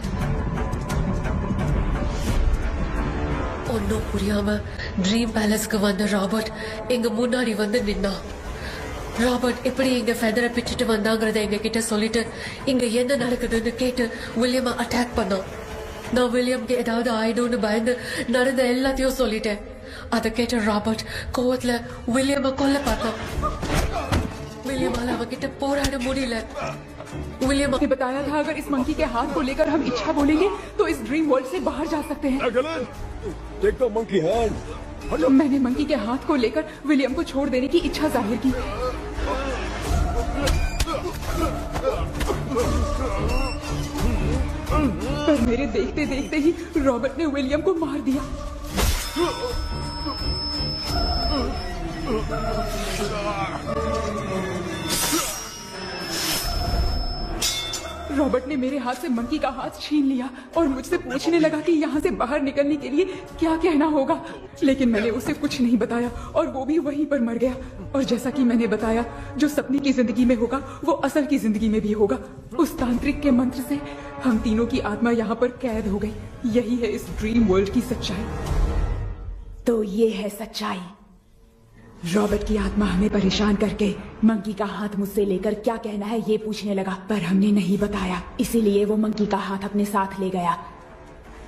ஒன்னும் புரியாம ட்ரீம் பேலஸ்க்கு வந்த ராபர்ட் எங்க முன்னாடி வந்து நின்னான். ராபர்ட் எப்படி எங்க ஃபெதரை பிச்சுட்டு வந்தாங்கறத எங்க கிட்ட சொல்லிட்டு இங்க என்ன நடக்குதுன்னு கேட்டு வில்லியமை அட்டாக் பண்ணான். நான் வில்லியம்க்கு ஏதாவது ஆயிடும்னு பயந்து நடந்த எல்லாத்தையும் சொல்லிட்டேன். அதை கேட்ட ராபர்ட் கோவத்துல வில்லியமை கொல்ல பார்த்தான். विलियम அவகிட்ட போராட முடியல. विलियम ने बताया था अगर इस मंकी के हाथ को लेकर हम इच्छा बोलेंगे तो इस ड्रीम वर्ल्ड से बाहर जा सकते हैं। Take the monkey hand. मैंने मंकी के हाथ को लेकर विलियम को छोड़ देने की इच्छा जाहिर की। पर मेरे देखते देखते ही रॉबर्ट ने विलियम को मार दिया। रॉबर्ट ने मेरे हाथ से मंकी का हाथ छीन लिया और मुझसे पूछने लगा कि यहाँ से बाहर निकलने के लिए क्या कहना होगा, लेकिन मैंने उसे कुछ नहीं बताया और वो भी वहीं पर मर गया। और जैसा कि मैंने बताया, जो सपने की जिंदगी में होगा वो असल की जिंदगी में भी होगा। उस तांत्रिक के मंत्र से हम तीनों की आत्मा यहाँ पर कैद हो गई। यही है इस ड्रीम वर्ल्ड की सच्चाई। तो ये है सच्चाई। रॉबर्ट की आत्मा हमें परेशान करके मंकी का हाथ मुझसे लेकर क्या कहना है ये पूछने लगा, पर हमने नहीं बताया, इसीलिए वो मंकी का हाथ अपने साथ ले गया।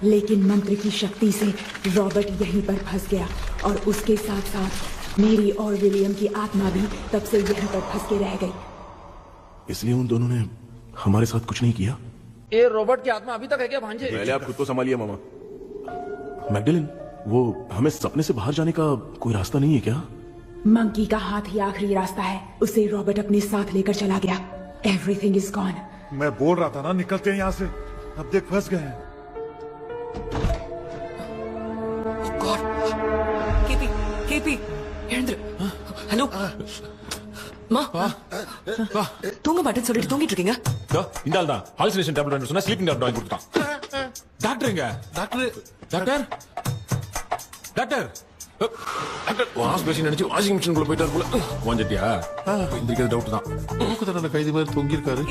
लेकिन मंत्र की शक्ति से रॉबर्ट यहीं पर फंस गया और उसके साथ साथ मेरी और विलियम की आत्मा भी तब से यहीं पर फंस के रह गई। इसलिए उन दोनों ने हमारे साथ कुछ नहीं किया। ये रॉबर्ट की आत्मा अभी तक है क्या भांजे? पहले आप खुद को संभालिए मामा। मैगडेलिन, वो हमें सपने से बाहर जाने का कोई रास्ता नहीं है क्या? मंकी का हाथ ही आखिरी रास्ता है। उसे रॉबर्ट अपने साथ लेकर चला गया। Everything is gone. मैं बोल रहा था ना, निकलते हैं यहाँ से। अब देख फंस गए हैं। केपी ஹலோ மா தூங்க மாட்டேன்னு சொல்லிட்டு தூங்கிட்டு இருக்கீங்க? இந்த ஆள் தான் ஹாலுசினேஷன் டேப்லெட் சொன்னா ஸ்லீப்பிங் டேப்லெட் வாங்கி கொடுத்தான். டாக்டர் எங்க? Doctor doctor doctor doctor wash basin நினைச்சு வாஷிங் மிஷின் குள்ள போயிட்டாரு போல. வாஞ்சிட்டியா? இந்த டவுட் தான். தூக்கத்தோட கைதி மாதிரி தொங்கி இருக்காரு.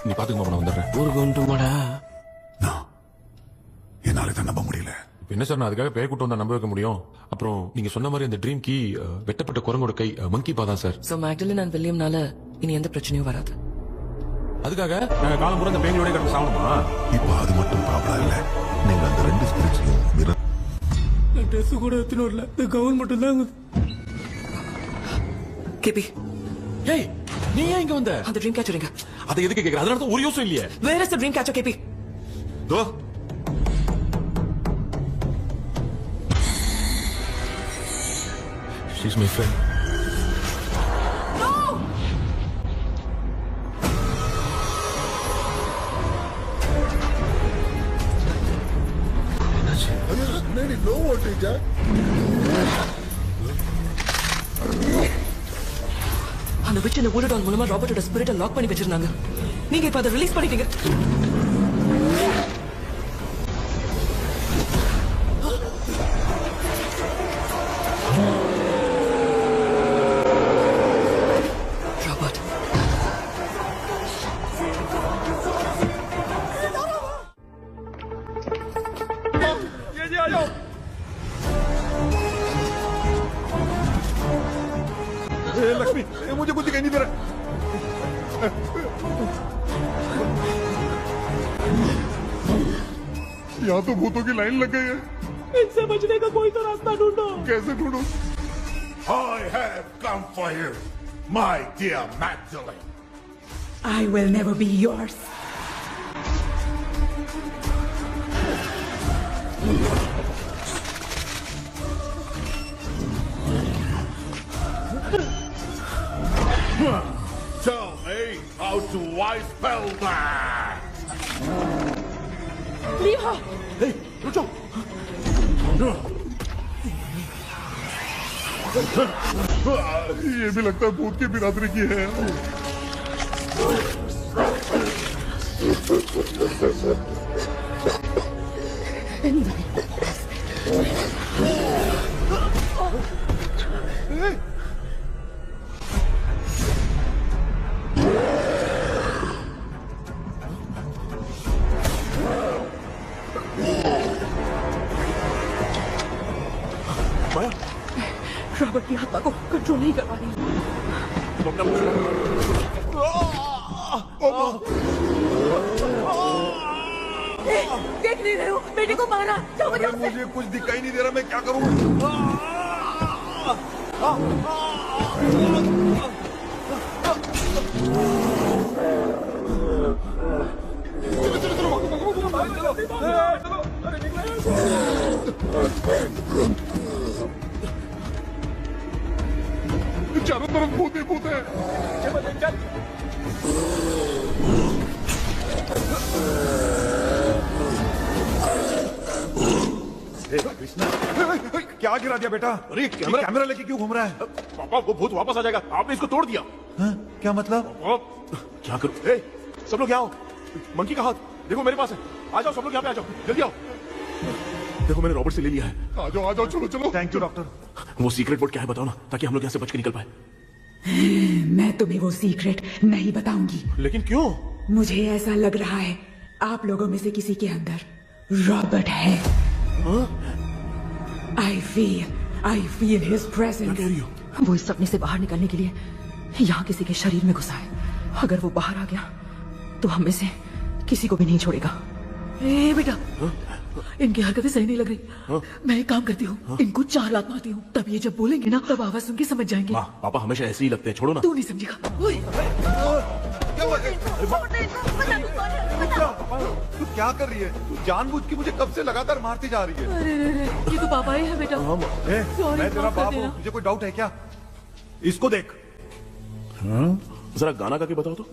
நீ பாத்துக்கமா, நான் வந்துடுறேன். ஒரு கொண்டுமாடா என்னால இதை நம்ப முடியல. என்ன சார், நான் அதுக்காக பேய் கூட்டம் தான் நம்ப வைக்க முடியும்? அப்புறம் நீங்க சொன்ன மாதிரி அந்த ட்ரீம் கீ வெட்டப்பட்ட குரங்கோட கை மங்கி பா தான் சார். சோ மேக்டலின் அண்ட் வில்லியம்னால இனி எந்த பிரச்சனையும் வராது. அதுக்காக நாங்க காலம் பூரா இந்த பெயினோட கிடந்து சாவணுமா? இப்போ அது மட்டும் ப்ராப்ளம் இல்ல, நீங்க அந்த 2 ஸ்பிரிட்ஸையும் மிரர் ட்ரெஸ் கூட எடுத்துன்னு வரல, இந்த கவுன் மட்டும் தான். கேபி, ஏய் நீ ஏன் இங்க வந்த? அந்த ட்ரீம் கேச்சர் எங்க? அதை எதுக்கு கேக்குற? அதனால தான் ஒரு யூஸும் இல்லையே. Where is the dream catcher, KP? தோ she's my friend. என்னடி லோ வோல்டேஜா? அந்த விட்ச் இந்த ஊரடால் மூலமா ராபர்ட்டோட ஸ்பிரிட்டை லாக் பண்ணி வச்சிருந்தாங்க. நீங்க இப்ப அதை ரிலீஸ் பண்ணிட்டீங்க. ராபர்ட், ये आ जाओ। लक्ष्मी, मुझे कुछ दिखाई नहीं दे रहा। यहाँ तो भूतों की लाइन लग गई है। इनसे बचने का कोई तो रास्ता ढूंढो। कैसे ढूंढूं? I have come for you, my dear Magdalene. I will never be yours. Tell me how to I spell that. Leave her. Hey, रुको। ये भी लगता है भूत की बिरादरी की है। रॉबर्ट की आत्मा को कंट्रोल नहीं कर पा रही। देख नहीं रहे हो, बेटे को मारा। मुझे कुछ दिखाई नहीं दे रहा, मैं क्या करूं? चारों तरफ भूत ही भूत है। कृष्णा, क्या गिरा दिया बेटा? अरे कैमरा लेके क्यों घूम रहा है? पापा वो भूत वापस आ जाएगा, आपने इसको तोड़ दिया। क्या मतलब? क्या करूं? सब लोग यहाँ आओ, मंकी का हाथ देखो मेरे पास है। आ जाओ सब लोग यहाँ पे, आ जाओ जल्दी आओ। देखो मैंने रॉबर्ट से ले लिया है। आ जाओ चलो चलो। Thank you doctor. वो सीक्रेट बोर्ड क्या है बताओ ना, ताकि हम लोग यहाँ से बच के निकल पाए। मैं तुम्हें वो सीक्रेट नहीं बताऊंगी। लेकिन क्यों? मुझे ऐसा लग रहा है आप लोगों में से किसी के अंदर रॉबर्ट है। I feel his presence. क्या कह रही हो? वो इस सपने से बाहर निकलने के लिए यहाँ किसी के शरीर में घुसा है। अगर वो बाहर आ गया तो हम में से किसी को भी नहीं छोड़ेगा। ए बेटा, इनकी हरकतें सही नहीं लग रही। मैं एक काम करती हूँ, इनको 4 लात मारती हूँ, तब ये जब बोलेंगे ना तब आवाज सुन के समझ जाएंगे। पापा हमेशा ऐसे ही लगते हैं, छोड़ो ना। तू नहीं समझेगा। ओए, तू क्या कर रही है? तू जानबूझ के मुझे कब से लगातार मारती जा रही है। अरे ये तो पापा ही है बेटा। मैं तेरा बाप हूँ, तुझे कोई डाउट है क्या? इसको देख। जरा गाना गा के बताओ तो।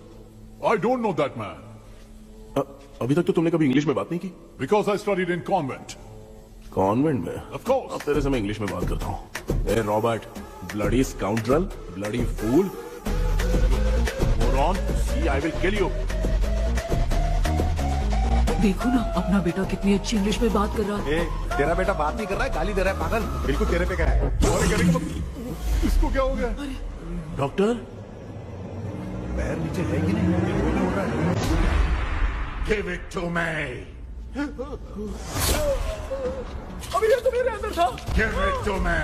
I don't know that man. अभी तक तो तुमने कभी इंग्लिश में बात नहीं की। Because I studied in convent. Convent में? Of course. अब तेरे से मैं इंग्लिश में बात करता हूँ। ए Robert, bloody scoundrel, bloody fool, moron, see I will kill you. देखो ना अपना बेटा कितनी अच्छी इंग्लिश में बात कर रहा है। तेरा बेटा बात नहीं कर रहा है, गाली दे रहा है पागल। बिल्कुल तेरे पे क्या है? इसको क्या हो गया? डॉक्टर, पैर नीचे है कि नहीं? बिल्कुल हो रहा है। Give it to me. अभी ये तो मेरे अंदर था। Give it to me.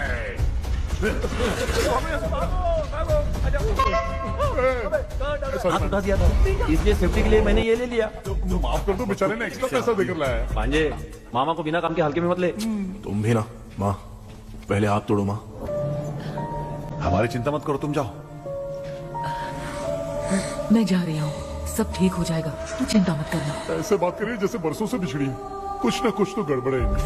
हाथ उठा दिया था, इसलिए सेफ्टी के लिए मैंने ये ले लिया। माफ कर दो, बेचारे ने एक्स्ट्रा पैसा देकर लाया है। पांजे, मामा को बिना काम के हल्के में मत ले। तुम भी ना माँ, पहले हाथ तोड़ो माँ। हमारी चिंता मत करो, तुम जाओ। मैं जा रही हूँ, सब ठीक हो जाएगा, तू चिंता मत करना। ऐसे बात करिए जैसे बरसों से बिछड़ी है। कुछ ना कुछ तो गड़बड़ है इनमें।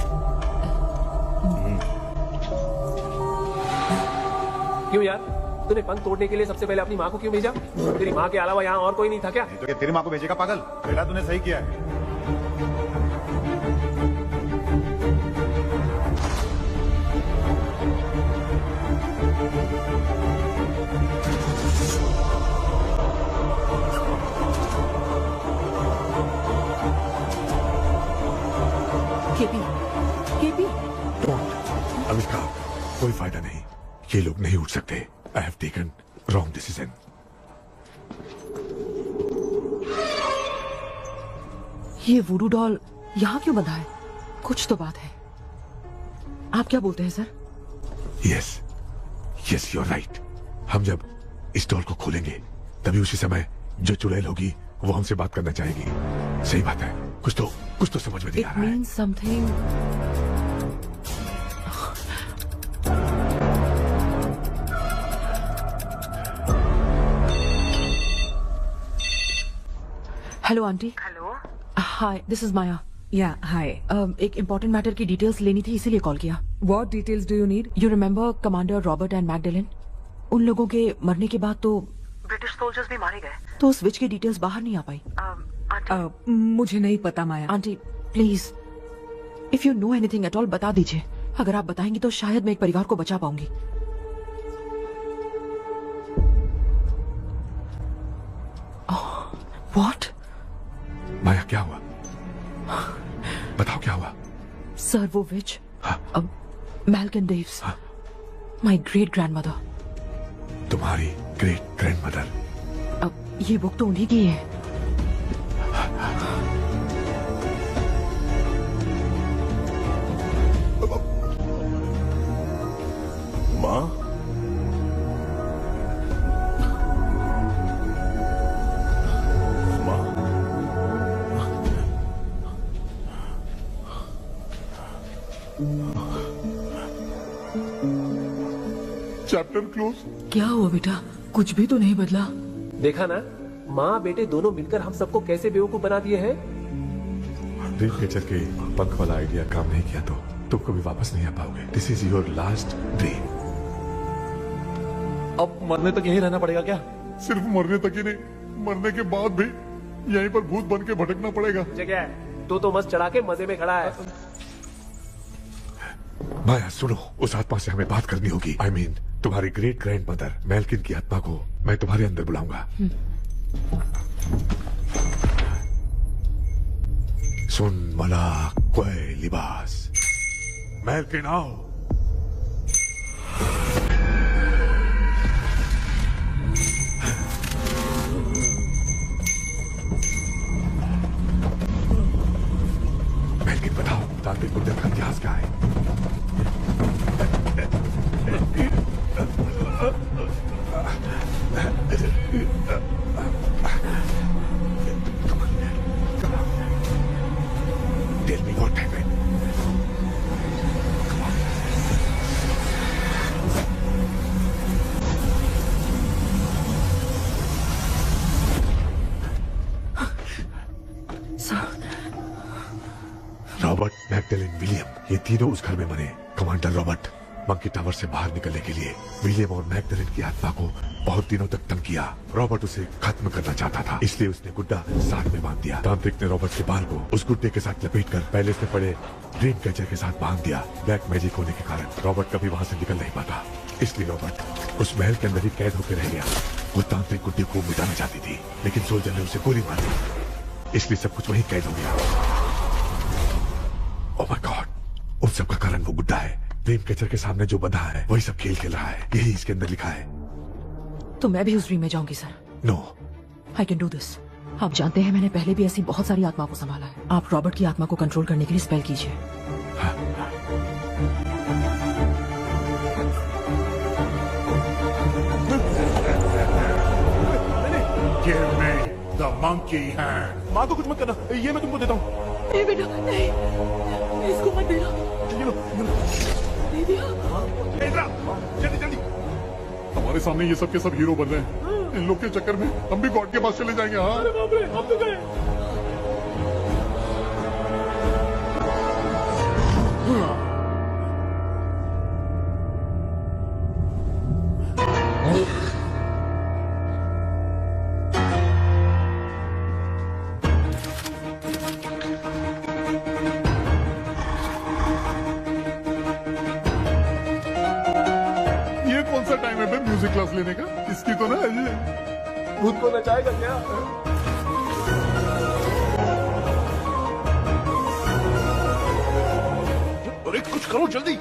क्यों यार, तूने पंख तोड़ने के लिए सबसे पहले अपनी माँ को क्यों भेजा? तेरी माँ के अलावा यहाँ और कोई नहीं था क्या? तो क्या तेरी माँ को भेजेगा पागल? बेटा तूने सही किया है। KP, KP. अनुष्का, कोई फायदा नहीं, ये लोग नहीं उठ सकते। I have taken wrong decision. ये वुडू डॉल यहाँ क्यों बंधा है? कुछ तो बात है। आप क्या बोलते हैं sir? Yes, yes, you are right. हम जब इस डॉल को खोलेंगे तभी उसी समय जो चुड़ैल होगी वो हमसे बात करना चाहेगी। सही बात है, कुछ तो समझ में नहीं आ रहा है। It means something. Hello aunty. Hello, hi, this is Maya. Yeah hi. एक इम्पोर्टेंट मैटर की डिटेल्स लेनी थी, इसीलिए कॉल किया। What details do you need? You remember commander Robert and Magdalene? उन लोगों के मरने के बाद तो ब्रिटिश सोल्जर्स भी मारे गए। तो स्विच की डिटेल्स बाहर नहीं आ पाई। मुझे नहीं पता Maya. Aunty please, if you know anything at all बता दीजिए। अगर आप बताएंगी तो शायद मैं एक परिवार को बचा पाऊंगी। व्हाट? माया, क्या हुआ? बताओ क्या हुआ? सर वो विच, मैल्कन डेव्स, माय ग्रेट ग्रैंडमदर। तुम्हारी ग्रेट ग्रैंडमदर? अब ये बुक तो उन्हीं की है। माँ, चैप्टर क्लोज। क्या हुआ बेटा? कुछ भी तो नहीं बदला। देखा ना, माँ बेटे दोनों मिलकर हम सबको कैसे बेवकूफ बना दिए हैं। ड्रीम कैचर के पंख वाला आइडिया काम नहीं किया तो तुम कभी वापस नहीं आ पाओगे। This is your last dream. अब मरने तक यहीं रहना पड़ेगा क्या? सिर्फ मरने तक ही नहीं, मरने के बाद भी यहीं पर भूत बन के भटकना पड़ेगा। जगह है, तो मस्त चढ़ा के मजे में खड़ा है। माया सुनो, उस आत्मा से हमें बात करनी होगी। I mean, तुम्हारी ग्रेट ग्रैंडमदर मैल्किन की आत्मा को मैं तुम्हारे अंदर बुलाऊंगा। सुन मला कोई लिबास, मैल्किन आओ। मैल्किन बताओ, तांत्रिक बुद्ध का इतिहास क्या है? Tell me what happened. Robert, Magdalene, William, ये तीनों उस घर में मरे। कमांडर रॉबर्ट मंकी टावर से बाहर निकलने के लिए विलियम और मैगडेलिन की आत्मा को बहुत दिनों तक तंग किया। रॉबर्ट उसे खत्म करना चाहता था, इसलिए उसने गुड्डा साथ में बांध दिया। तांत्रिक ने रॉबर्ट के बाल को उस गुड्डे के साथ लपेटकर पैलेस में पड़े ड्रीम कैचर के साथ बांध दिया। ब्लैक मैजिक होने के कारण रॉबर्ट कभी वहां से निकल नहीं पाता, इसलिए रॉबर्ट उस महल के अंदर ही कैद होकर रह गया। वो तांत्रिक गुड्डे को मिटाना चाहती थी, लेकिन सोल्जर ने उसे गोली मार दी, इसलिए सब कुछ वहीं कैद हो गया। ओह माय गॉड, उन सब का कारण वो गुड्डा है। ड्रीम कैचर के सामने जो बंधा है वही सब खेल खेल रहा है, यही इसके अंदर लिखा है। तो मैं भी उस ड्रीम में जाऊंगी sir? No, I can do this. आप जानते हैं मैंने पहले भी ऐसी बहुत सारी आत्मा को संभाला है। आप रॉबर्ट की आत्मा को कंट्रोल करने के लिए स्पेल कीजिए। Give me the monkey hand. माँ को कुछ मत करना, ये मैं तुमको देता हूँ। ए बेटा नहीं, इसको मत देना। ये लो, ये लो। दे दिया। जल्दी जल्दी। हमारे सामने ये सब के सब हीरो बन रहे हैं। इन लोग के चक्कर में हम भी गॉड के पास चले जाएंगे। हाँ अरे बाप रे, हम तो गए। ये कौन सा टाइम है बे म्यूजिक क्लास लेने का? इसकी तो ना ये भूत को नचाएगा क्या? अरे कुछ करो जल्दी।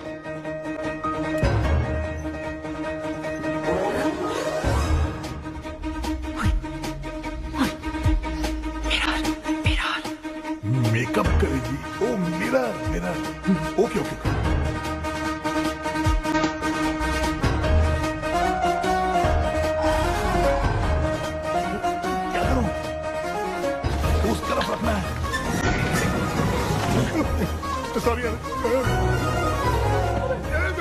मेकअप करेगी। ओ मेरा मेरा। Okay okay. क्या करूं? उस तरफ रखना है। सॉरी यार।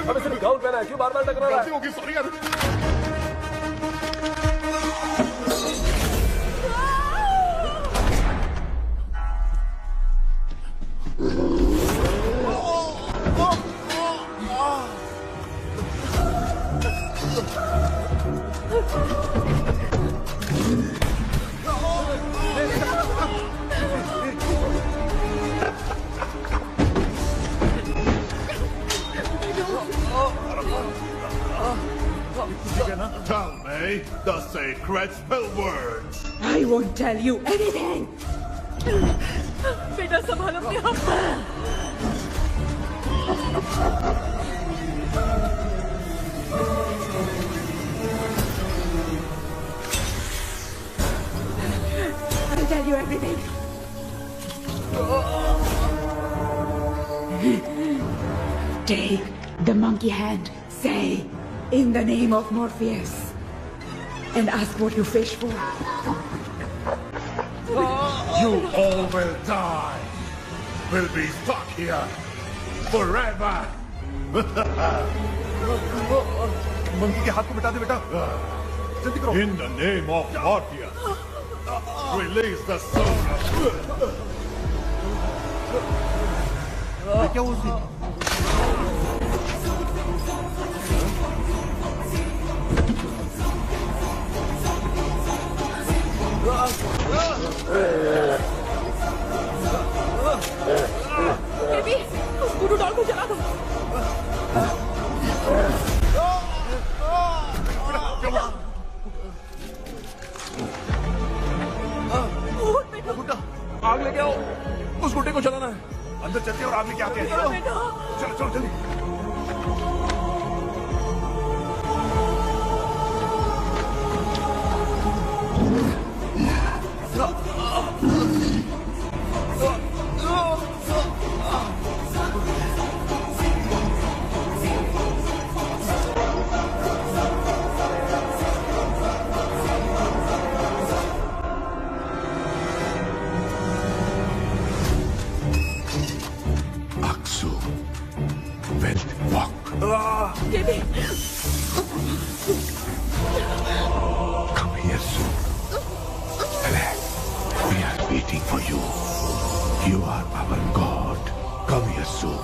अबे सिर्फ गाउन पहना है, क्यों बार-बार टकरा रहा है? ओके सॉरी यार। Tell me the sacred spell words. I won't tell you anything. बेटा संभालो अपने आप को। I'll tell you everything. Take the monkey hand. Say, in the name of Morpheus, and ask what you fish for. You all will die. Will be stuck here forever. Monkey के हाथ को मिटा दे बेटा। जल्दी करो। In the name of Morpheus, release the soul of... क्या हुआ उसे? बेबी, उस गुरु डॉल को जला दो। आग लेके आओ, उस गुड्डे को जलाना है। अंदर चलते और आग लेके आते हैं। चलो चलो जल्दी। Aksu, wealth walk. Baby, Come here soon. Relax. We are waiting for you. You are our God. Come here soon.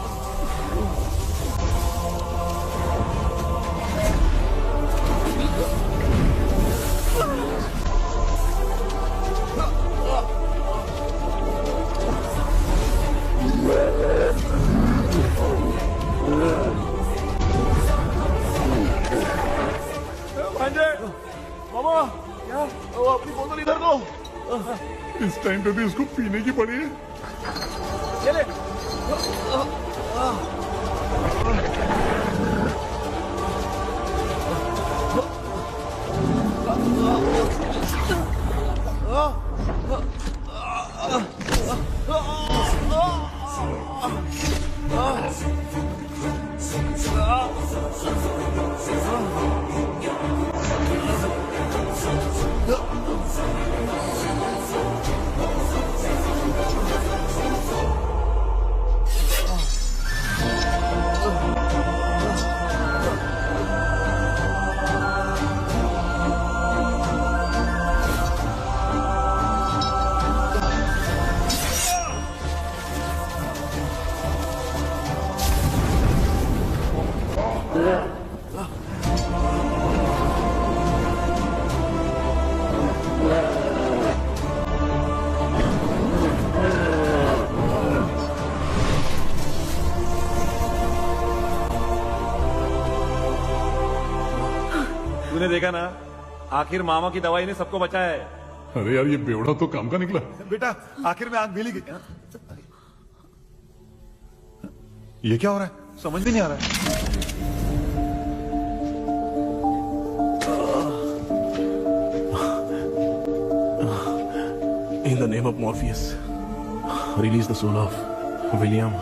मामा, क्या? वो अपनी बोतल इधर दो। इस टाइम पे भी उसको पीने की पड़ी है। चले। तूने देखा ना, आखिर मामा की दवाई ने सबको बचाया है। अरे यार, ये बेवड़ा तो काम का निकला। बेटा आखिर में आंख मिली गई। ये क्या हो रहा है, समझ भी नहीं आ रहा है। In the name of Morpheus, release the soul of William